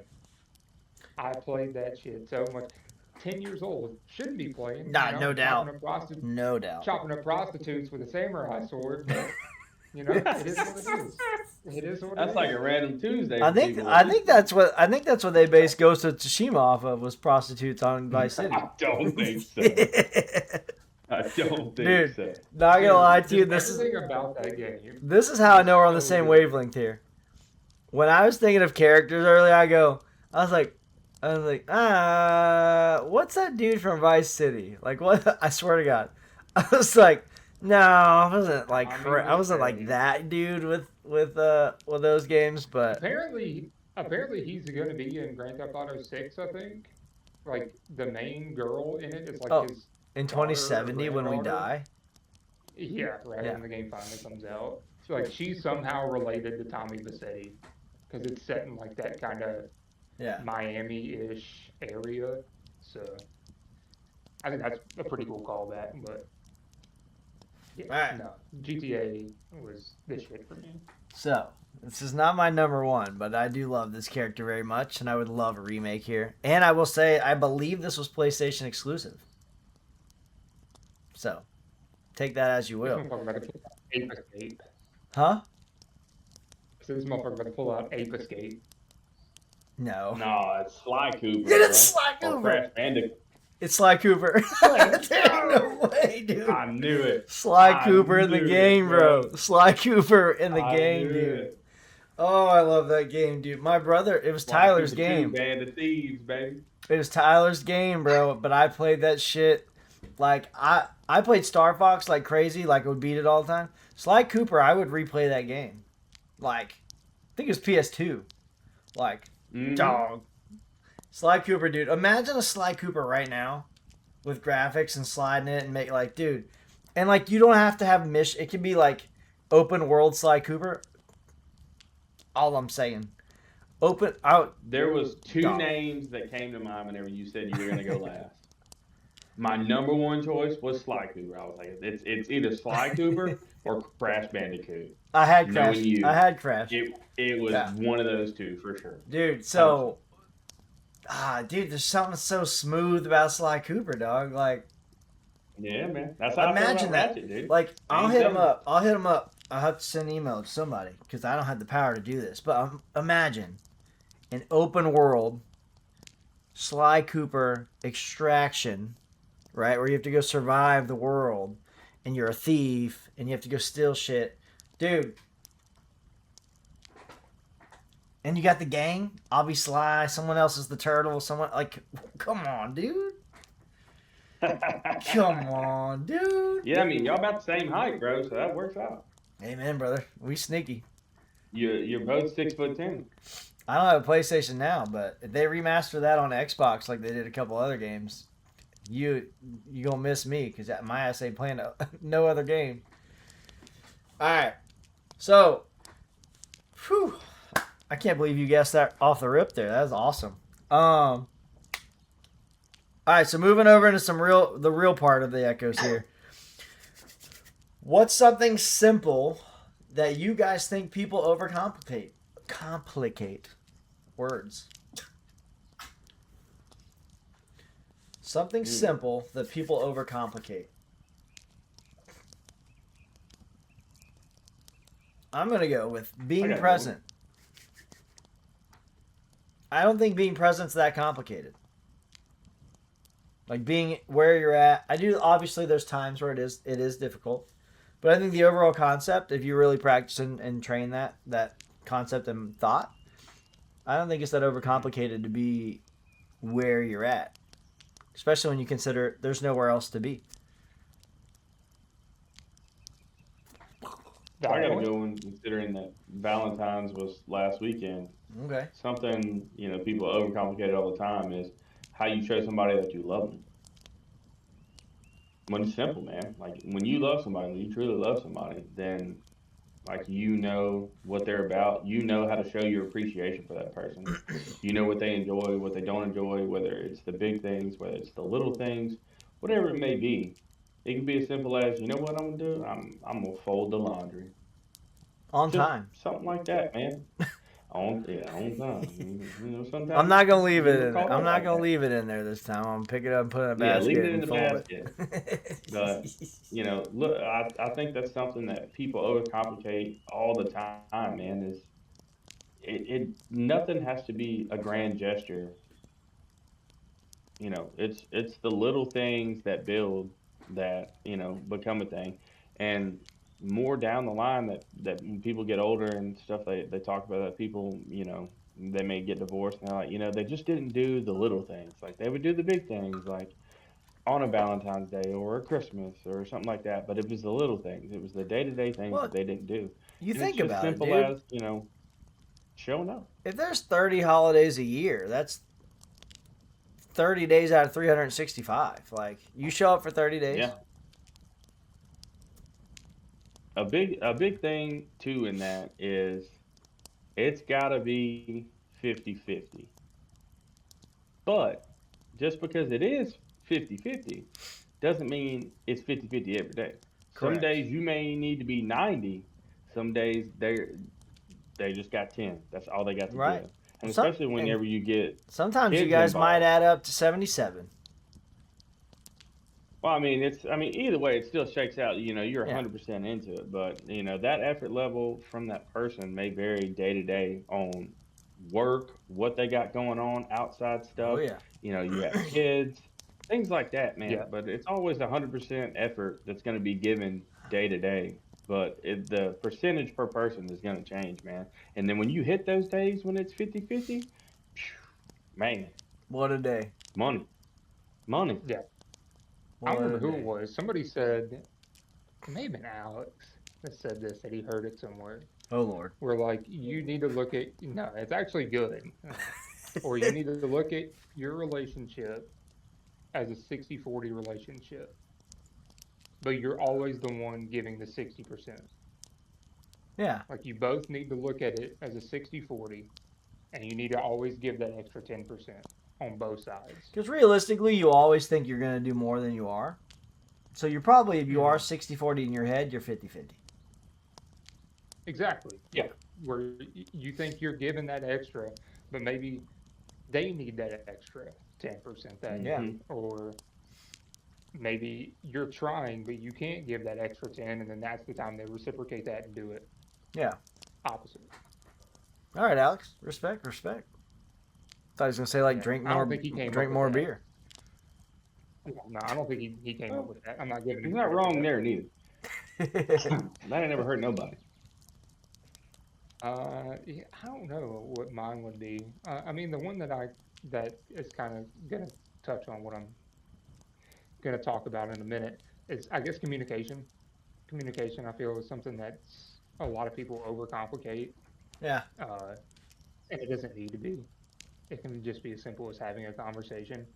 I played that shit so much. 10 years old, shouldn't be playing. Nah, no doubt. Chopping up, No doubt. chopping up prostitutes with a samurai sword. But You know, it is what it is. It is what That's it is. like a random Tuesday. I for think people. I think that's what they based Ghost of Tsushima off of, was prostitutes on Vice City. I don't think so. I don't think Dude, so. not gonna lie to you, Just this is everything about that game. this is how I know we're on the So same good. wavelength here. When I was thinking of characters earlier, I was like, what's that dude from Vice City? Like, what? I swear to God, I was like, no, I wasn't like, I wasn't like that dude with those games, but Apparently he's going to be in Grand Theft Auto 6, I think. Like, the main girl in it is like Oh, his in daughter or 2070 when we granddaughter. die, Yeah, right Yeah. when the game finally comes out. So, like, she's somehow related to Tommy Vercetti because it's set in like that kind of yeah. Miami-ish area. So, I think that's a pretty cool callback. But yeah, Alright. no, GTA was the shit for me. So, this is not my number one, but I do love this character very much, and I would love a remake here. And I will say, I believe this was PlayStation exclusive. So, take that as you This will. motherfucker about to pull out Ape Escape. Huh? So this motherfucker about to pull out Ape Escape. No. No, it's Sly Cooper. Yeah, it's bro. Sly Or Cooper. Crash Bandicoot. It's Sly Cooper. There's no way, dude. I knew it. Sly I Cooper in the knew it, game, bro. bro. Sly Cooper in the I game, knew dude. it. Oh, I love that game, dude. My brother, it was Sly Tyler's Cooper 2, game. Band of Thieves, baby. It was Tyler's game, bro. But I played that shit. Like, I played Star Fox like crazy. Like, I would beat it all the time. Sly Cooper, I would replay that game. Like, I think it was PS2. Like, Mhm. dog. Sly Cooper, dude. Imagine a Sly Cooper right now with graphics and sliding it and make, like, dude. And, like, you don't have to have mission. It can be, like, open world Sly Cooper. All I'm saying. Open out. There was two Dog. names that came to mind whenever you said you were gonna go last. My number one choice was Sly Cooper. I was like, it's either Sly Cooper or Crash Bandicoot. I had Knowing Crash. you. I had Crash. It was Yeah. one of those two for sure. Dude, so. Dude, there's something so smooth about Sly Cooper, dog. Like, Yeah, man. That's how I imagine feel about that. Ratchet, dude. Like, I'll Ain't hit him saying. up. I'll hit him up. I'll have to send an email to somebody because I don't have the power to do this. But imagine an open world Sly Cooper extraction, right? Where you have to go survive the world and you're a thief and you have to go steal shit. Dude. And you got the gang. I'll be Sly. Someone else is the turtle. Someone, like, come on, dude. Come on, dude. Yeah, I mean, y'all about the same height, bro, so that works out. Amen, brother. We sneaky. You're both 6'10". I don't have a PlayStation now, but if they remaster that on Xbox like they did a couple other games, you gonna miss me because my ass ain't playing no other game. All right, so, whew, I can't believe you guessed that off the rip there. That was awesome. All right, so moving over into the real part of the echoes here. What's something simple that you guys think people overcomplicate? Complicate words. Something simple that people overcomplicate. I'm going to go with being got present. I don't think being present's that complicated. Like being where you're at. I do, obviously there's times where it is difficult. But I think the overall concept, if you really practice and train that concept and thought, I don't think it's that overcomplicated to be where you're at. Especially when you consider there's nowhere else to be. I gotta go in considering that Valentine's was last weekend. Okay. Something, people overcomplicate all the time is how you show somebody that you love them. When it's simple, man. Like, when you love somebody, when you truly love somebody, then, like, you know what they're about. You know how to show your appreciation for that person. You know what they enjoy, what they don't enjoy, whether it's the big things, whether it's the little things, whatever it may be. It can be as simple as, you know what I'm gonna do? I'm gonna fold the laundry. On Just time. something like that, man. On time. Sometimes I'm not gonna leave it you're in there. caught I'm up not like gonna that. leave it in there this time. I'm gonna pick it up and put it in a Yeah, basket leave it in and the fold basket. it. But look, I think that's something that people overcomplicate all the time, man. Is it nothing has to be a grand gesture. It's the little things that build that, become a thing. And more down the line that when people get older and stuff, they talk about that people, they may get divorced and they're like, they just didn't do the little things. Like they would do the big things like on a Valentine's Day or a Christmas or something like that. But it was the little things. It was the day-to-day things Well, that they didn't do. you And it's think just about it, simple dude. as, showing up. If there's 30 holidays a year, that's 30 days out of 365. Like, you show up for 30 days. Yeah. A big thing too in that is it's got to be 50-50. But just because it is 50-50 doesn't mean it's 50-50 every day. Some Correct. days you may need to be 90. Some days they just got 10. That's all they got to Right. give. And Some, especially and whenever you get sometimes you kids guys might involved. add up to 77. Well, either way, it still shakes out. You're Yeah. 100% into it, but that effort level from that person may vary day to day on work, what they got going on, outside Oh, stuff. yeah. You have kids, things like that, man. Yeah. But it's always 100% effort that's going to be given day to day. But the percentage per person is going to change, man. And then when you hit those days when it's 50-50, man, What a day. money, money. Yeah. I What don't a remember who day. it was. Somebody said, it may have been Alex that said this, that he heard it somewhere. Oh, Lord. Where, like, you need to look at, no, it's actually good. Or you need to look at your relationship as a 60-40 relationship. But you're always the one giving the 60%. Yeah. Like, you both need to look at it as a 60-40, and you need to always give that extra 10% on both sides. Because realistically, you always think you're going to do more than you are. So you're probably, if you are 60-40 in your head, you're 50-50. Exactly. Yeah. Where you think you're giving that extra, but maybe they need that extra 10% that Yeah. day. Or maybe you're trying, but you can't give that extra 10, and then that's the time they reciprocate that and do it Yeah. opposite. All right, Alex. Respect. Thought he was going to say, like, Yeah, drink I don't more, think he came drink up more with that. beer. No, I don't think he came up with that. I'm not giving He's him not credit for wrong that. there neither. That ain't never hurt nobody. Yeah, I don't know what mine would be. The one that is kind of gonna touch on what I'm gonna talk about in a minute is, I guess, communication. Communication, I feel, is something that a lot of people overcomplicate, Yeah. and it doesn't need to be. It can just be as simple as having a conversation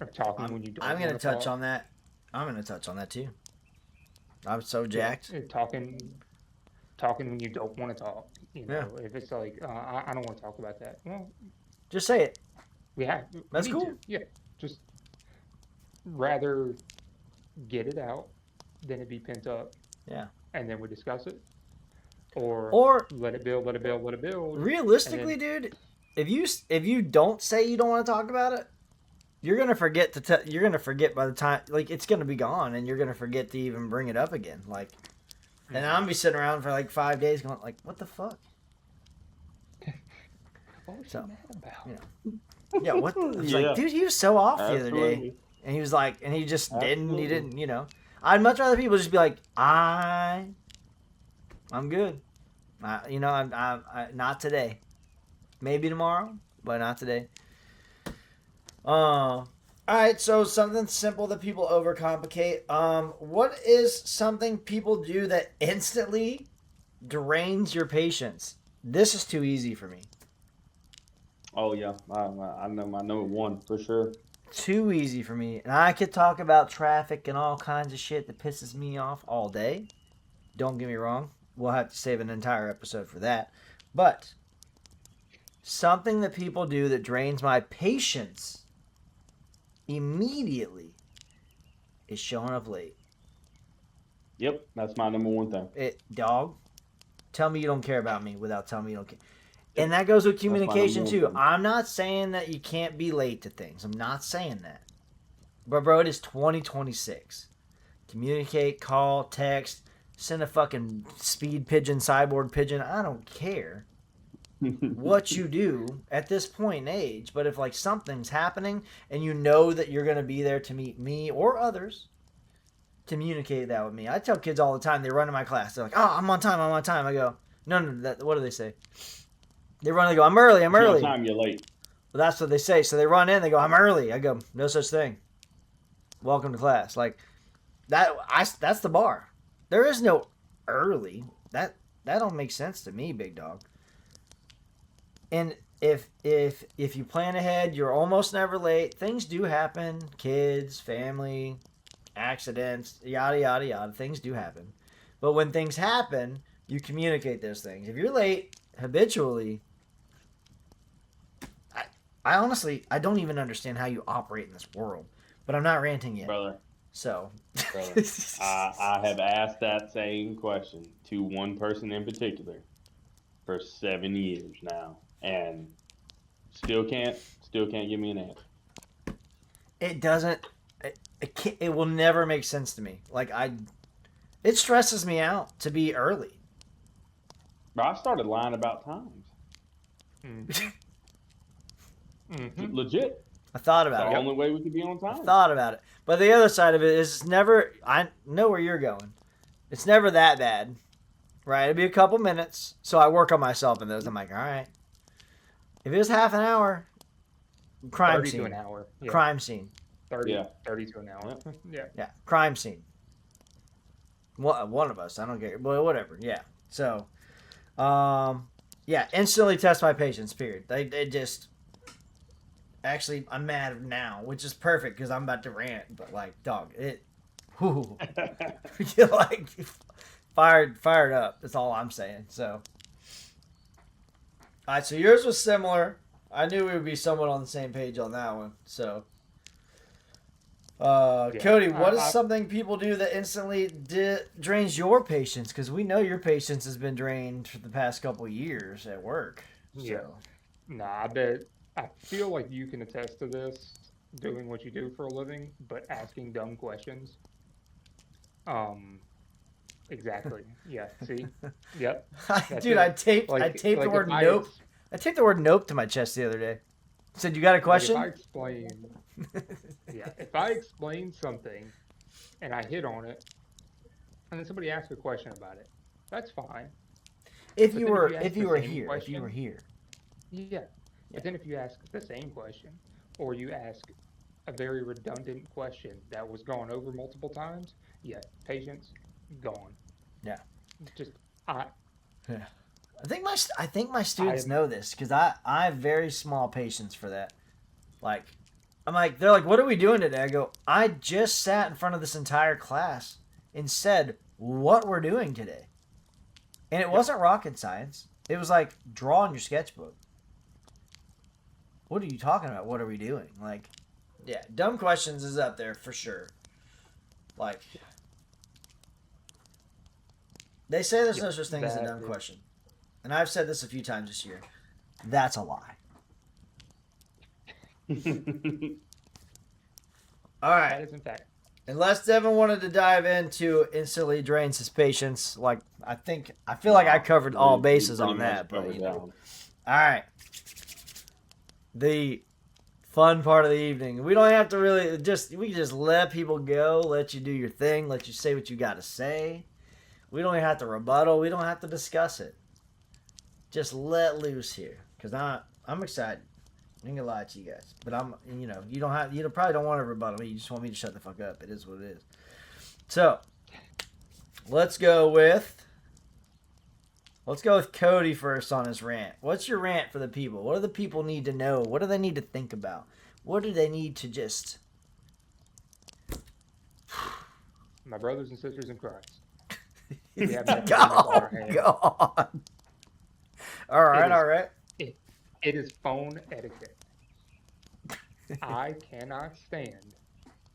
or talking when you don't I'm going to want touch talk. on that. I'm going to touch on that, too. I'm so jacked. Yeah, talking when you don't want to talk. If it's like, I don't want to talk about that. Well, Just say it. That's me cool. too. Yeah, just rather get it out than it be pent up. Yeah. And then we discuss it, or let it build. Realistically, dude, if you don't say you don't want to talk about it, you're gonna forget you're gonna forget by the time, like, it's gonna be gone, and you're gonna forget to even bring it up again. Like, and I'm gonna be sitting around for like 5 days going like, what the fuck? What was she mad about? Yeah, what? It's Yeah. like, dude, he was so off the other day, Absolutely. and he was like, and he just didn't. He Absolutely. didn't. I'd much rather people just be like, I'm good. I'm not today. Maybe tomorrow, but not today. All right, so something simple that people overcomplicate. What is something people do that instantly drains your patience? This is too easy for me. Oh yeah, I know my number one for sure. Too easy for me. And I could talk about traffic and all kinds of shit that pisses me off all day. Don't get me wrong. We'll have to save an entire episode for that. But something that people do that drains my patience immediately is showing up late. Yep, that's my number one thing. Dog, tell me you don't care about me without telling me you don't care. And that goes with That's my communication number too. one thing. I'm not saying that you can't be late to things. I'm not saying that. But bro, it is 2026. Communicate, call, text, send a fucking speed pigeon, cyborg pigeon. I don't care what you do at this point in age. But if like something's happening and you know that you're gonna be there to meet me or others, communicate that with me. I tell kids all the time. They run in my class. They're like, "Oh, I'm on time. I'm on time." I go, "No, no. What do they say?" They run. They go, "I'm early. I'm If you're early." on time, you're late. Well, that's what they say. So they run in. They go, "I'm early." I go, "No such thing. Welcome to class." Like that. That's the bar. There is no early. That don't make sense to me, big dog. And if you plan ahead, you're almost never late. Things do happen. Kids, family, accidents, yada yada yada. Things do happen. But when things happen, you communicate those things. If you're late habitually, I honestly, I don't even understand how you operate in this world. But I'm not ranting yet. Brother, So. I have asked that same question to one person in particular for 7 years now, and still can't give me an answer. It doesn't. It will never make sense to me. Like it stresses me out to be early. But I started lying about times. Legit. I thought The about it. only way we could be on I time. thought about it. But the other side of it is it's never. I know where you're going. It's never that bad, right? It'll be a couple minutes. So I work on myself in those. I'm like, all right. If it was half an hour, crime 30 scene. to an hour. Yeah. Crime scene. 30, Yeah. 30 to an hour. Yeah. Yeah, crime scene. One of us. I don't care. Well, whatever. Yeah. So, yeah, instantly test my patience. Period. They just. Actually, I'm mad now, which is perfect because I'm about to rant. But like, dog, it. Whew, you're like fired up. That's all I'm saying. So. All right. So yours was similar. I knew we would be somewhat on the same page on that one. So. Cody, what is something people do that instantly drains your patience? Because we know your patience has been drained for the past couple of years at work. Yeah. So. Nah, I feel like you can attest to this, doing what you do for a living, but asking dumb questions. Exactly. Yeah. See. Yep. Dude, I taped the word nope. I taped the word nope to my chest the other day. Said, "You got a question?" Like if I explain something and I hit on it, and then somebody asks a question about it, that's fine. If But you then were if you were here. Yeah. But then if you ask the same question, or you ask a very redundant question that was gone over multiple times, yeah, patience gone. Yeah. Just Yeah. I think my students know this because I have very small patience for that. Like, they're like, "What are we doing today?" I go, "I just sat in front of this entire class and said what we're doing today." And it wasn't rocket science. It was like, draw in your sketchbook. What are you talking about? What are we doing? Like, yeah, dumb questions is up there for sure. Like, they say there's no such thing as a dumb question. And I've said this a few times this year. That's a lie. All right. that is in fact. Unless Devin wanted to dive into instantly drains his patience, like I feel like I covered all bases on that. But all right, the fun part of the evening. We don't have to really we can just let people go, let you do your thing, let you say what you got to say. We don't even have to rebuttal. We don't have to discuss it. Just let loose here, because I'm excited. I ain't gonna lie to you guys, but you probably don't want to rebuttal me. You just want me to shut the fuck up. It is what it is. So, let's go with Cody first on his rant. What's your rant for the people? What do the people need to know? What do they need to think about? What do they need to just... My brothers and sisters in Christ. Go on. All right. It is phone etiquette. I cannot stand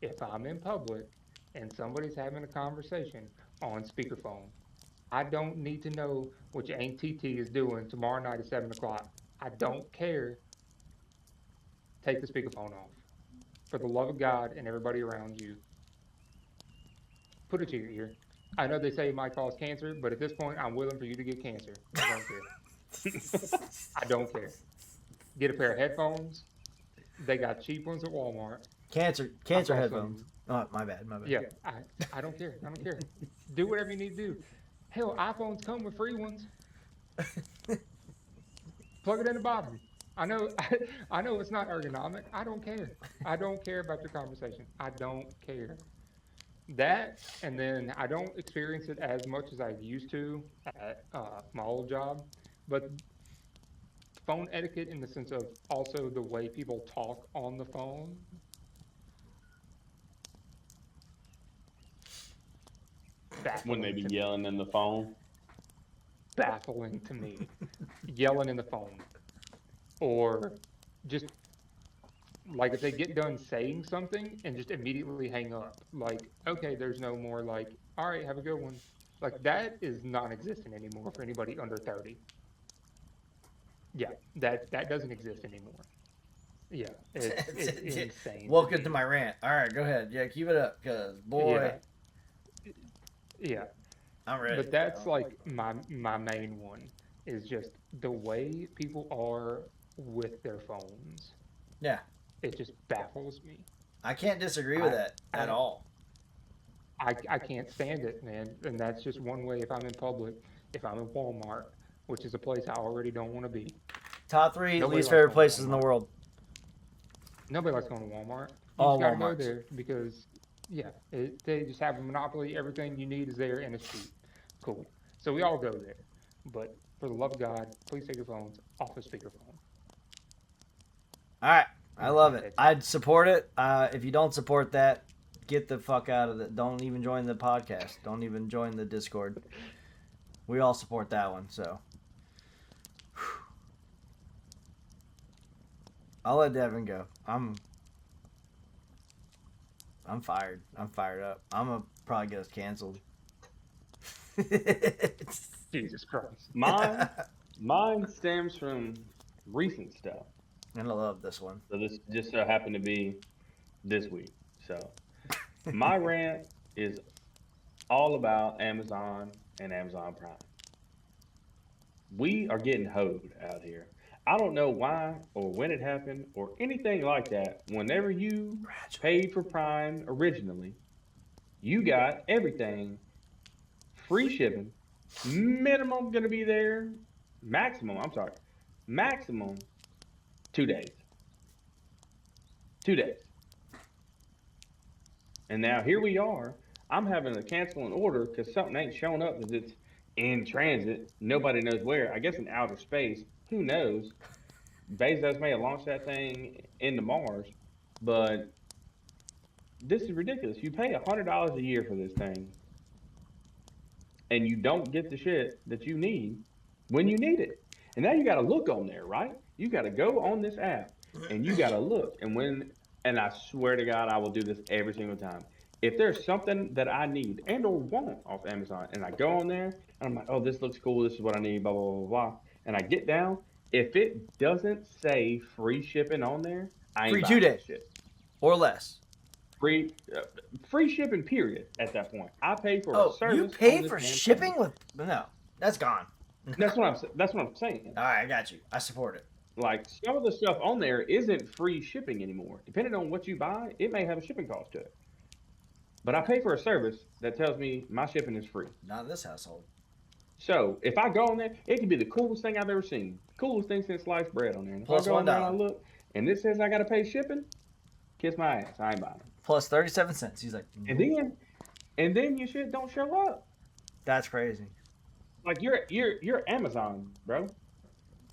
if I'm in public and somebody's having a conversation on speakerphone. I don't need to know what your Aunt TT is doing tomorrow night at 7 o'clock. I don't care. Take the speakerphone off. For the love of God and everybody around you, put it to your ear. I know they say it might cause cancer, but at this point, I'm willing for you to get cancer. I don't care. I don't care. Get a pair of headphones. They got cheap ones at Walmart. Cancer saw headphones. Oh, my bad. Yeah, I don't care. I don't care. Do whatever you need to do. Hell, iPhones come with free ones. Plug it in the bottom. I know I know it's not ergonomic. I don't care. I don't care about your conversation. I don't care. That, and then I don't experience it as much as I used to at my old job, but phone etiquette in the sense of also the way people talk on the phone. When they Baffling be to me. yelling in the phone. Baffling to me. Yelling in the phone. Or just like if they get done saying something and just immediately hang up. Like, okay, there's no more like, all right, have a good one. Like that is non-existent anymore for anybody under 30. Yeah, that doesn't exist anymore. Yeah, it's insane. Welcome to my rant. All right, go ahead. Yeah, keep it up, cause boy, Yeah, I'm ready. but that's like my main one is just the way people are with their phones. Yeah, It just baffles me. I can't disagree with that at all. I can't stand it, man. And that's just one way if I'm in public, if I'm in Walmart, which is a place I already don't want to be. Top 3 Nobody least likes favorite going to places in the Walmart. world. Nobody likes going to Walmart. You All just gotta go Walmarts. there because, yeah, they just have a monopoly. Everything you need is there and it's cheap. Cool. So we all go there. But for the love of God, please take your phones off the speakerphone. All right, I love it. I'd support it. If you don't support that, get the fuck out of it. Don't even join the podcast. Don't even join the Discord. We all support that one, so. I'll let Devin go. I'm fired. I'm fired up. I'm gonna probably get us canceled. Jesus Christ. Mine stems from recent stuff. And I love this one. So this just so happened to be this week. So my rant is all about Amazon and Amazon Prime. We are getting hoed out here. I don't know why or when it happened or anything like that. Whenever you paid for Prime originally, you got everything free shipping. Minimum going to be there. Maximum 2 days. 2 days. And now here we are. I'm having to cancel an order because something ain't showing up because it's in transit. Nobody knows where. I guess in outer space. Who knows? Bezos may have launched that thing into Mars, but this is ridiculous. You pay $100 a year for this thing, and you don't get the shit that you need when you need it. And now you got to look on there, right? You got to go on this app, and you got to look. And I swear to God, I will do this every single time. If there's something that I need and or want off Amazon, and I go on there, and I'm like, oh, this looks cool. This is what I need, blah, blah, blah, blah. And I get down. If it doesn't say free shipping on there, I ain't Free buying 2 days. that shit. Or less. Free shipping, period, at that point. I pay for a Oh, service. you on pay this for damn shipping thing. with... No, that's gone. That's what I'm saying. All right, I got you. I support it. Like, some of the stuff on there isn't free shipping anymore. Depending on what you buy, it may have a shipping cost to it. But I pay for a service that tells me my shipping is free. Not in this household. So if I go on there, it can be the coolest thing I've ever seen. Coolest thing since sliced bread on there. And if Plus I go on there and I $1. look, and this says I got to pay shipping, kiss my ass. I ain't buying it. Plus 37 cents. He's like, And then your shit don't show up. that's crazy. Like you're Amazon, bro.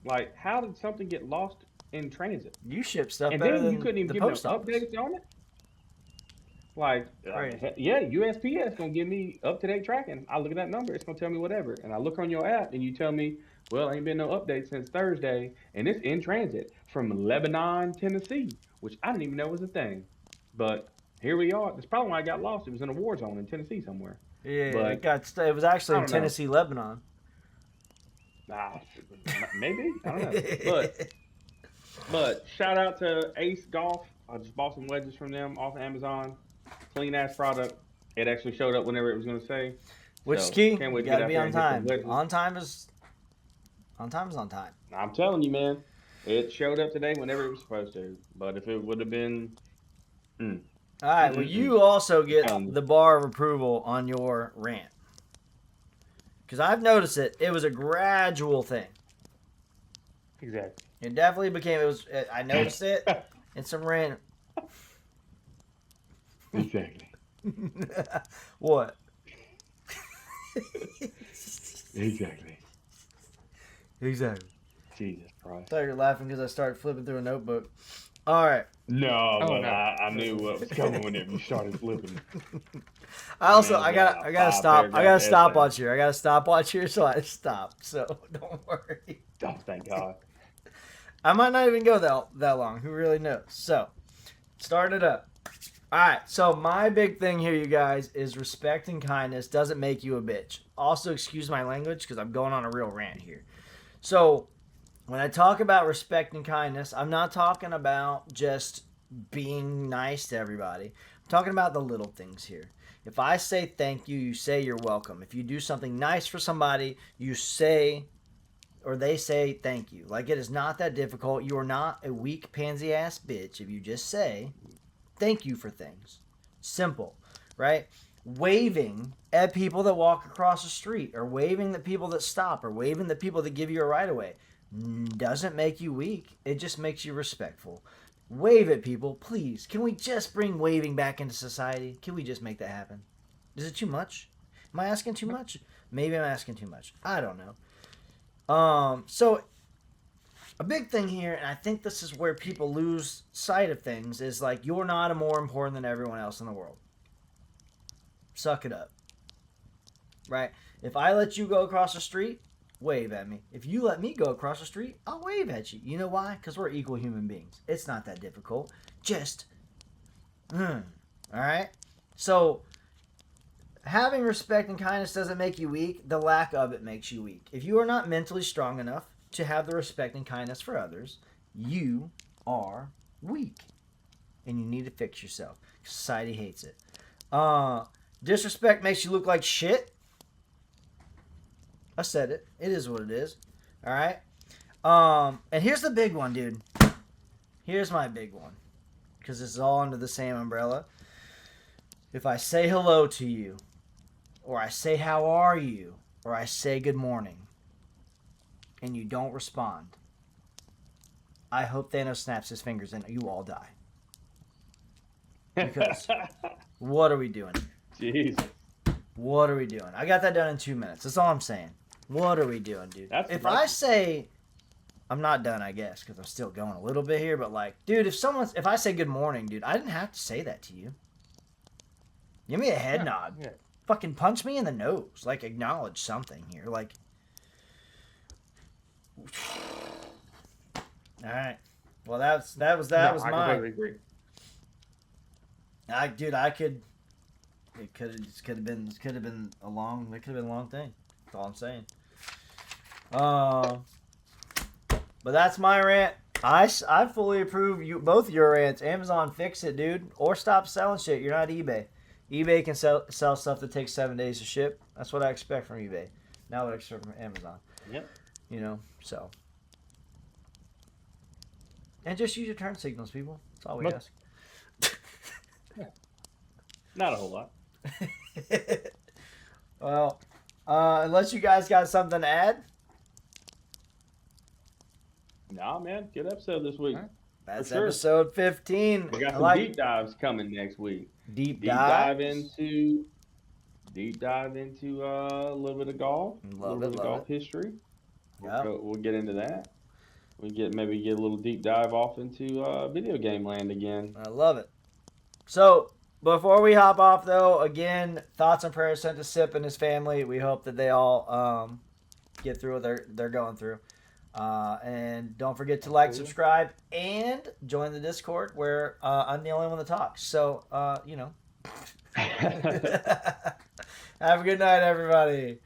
Like, how did something get lost in transit? You ship stuff And better then than you couldn't even the give them post office. updates on it. Like, Right. yeah, USPS gonna give me up-to-date tracking. I look at that number, it's gonna tell me whatever. And I look on your app, and you tell me, well, ain't been no update since Thursday, and it's in transit from Lebanon, Tennessee, which I didn't even know was a thing. But here we are. That's probably why I got lost. It was in a war zone in Tennessee somewhere. Yeah, But it was actually I in don't know. Tennessee, Lebanon. Maybe, I don't know. But shout out to Ace Golf. I just bought some wedges from them off Amazon. Clean ass product. It actually showed up whenever it was going to say. Which is So key. can't You wait to got get to out be there on and hit some time. wedges. On time is on time. I'm telling you, man, it showed up today whenever it was supposed to. But if it would have been, All right. Well, you also get the bar of approval on your rant because I've noticed it. It was a gradual thing. exactly. It definitely became. I noticed it in some rant. Exactly. What? Exactly. Exactly. Jesus I Christ. thought you were laughing because I started flipping through a notebook. All right. No, Oh, but no. I knew what was coming whenever you started flipping. I Man, gotta stop. I got a stopwatch here. I got a stopwatch here, so I stop. So don't worry. Oh, thank God. I might not even go that long. Who really knows? So, start it up. All right. So my big thing here, you guys, is respect and kindness doesn't make you a bitch. Also, excuse my language because I'm going on a real rant here. So, when I talk about respect and kindness, I'm not talking about just being nice to everybody. I'm talking about the little things here. If I say thank you, you say you're welcome. If you do something nice for somebody, you say or they say thank you. Like, it is not that difficult. You are not a weak pansy ass bitch if you just say thank you for things. Simple, right? Waving at people that walk across the street, or waving at people that stop, or waving at people that give you a right of way doesn't make you weak. It just makes you respectful. Wave at people, please. Can we just bring waving back into society? Can we just make that happen? Is it too much? Am I asking too much? Maybe I'm asking too much. I don't know. So a big thing here, and I think this is where people lose sight of things, is like, you're not more important than everyone else in the world. Suck it up. Right? If I let you go across the street, wave at me. If you let me go across the street, I'll wave at you. You know why? Because we're equal human beings. It's not that difficult. Just, all right? So, having respect and kindness doesn't make you weak. The lack of it makes you weak. If you are not mentally strong enough to have the respect and kindness for others, you are weak. And you need to fix yourself. Society hates it. Disrespect makes you look like shit. I said it. It is what it is. All right? And here's the big one, dude. Here's my big one. Because this is all under the same umbrella. If I say hello to you, or I say how are you, or I say good morning, and you don't respond, I hope Thanos snaps his fingers and you all die. Because what are we doing? Jesus. What are we doing? I got that done in 2 minutes. That's all I'm saying. What are we doing, dude? If I say, I'm not done, I guess, because I'm still going a little bit here, but like, dude, if I say good morning, dude, I didn't have to say that to you. Give me a head nod. Yeah. Fucking punch me in the nose. Like, acknowledge something here. Like, all right. Well, that was I mine. completely agree. It could have been a long thing. That's all I'm saying. But that's my rant. I fully approve both your rants. Amazon, fix it, dude, or stop selling shit. You're not eBay. eBay can sell stuff that takes 7 days to ship. That's what I expect from eBay. Not what I expect from Amazon. Yep. You know, so. And just use your turn signals, people. That's all we ask. Not a whole lot. Well, unless you guys got something to add. Nah, man. Good episode this week. All right. That's For sure. episode 15. We got some deep dives coming next week. Deep Deep dive dives. into a little bit of golf. Love a little it, bit of love golf history. Yep. We'll get into that. Maybe get a little deep dive off into video game land again. I love it. So, before we hop off, though, again, thoughts and prayers sent to Sip and his family. We hope that they all get through what they're going through. And don't forget to like, subscribe, and join the Discord where I'm the only one that talks. So, you know. Have a good night, everybody.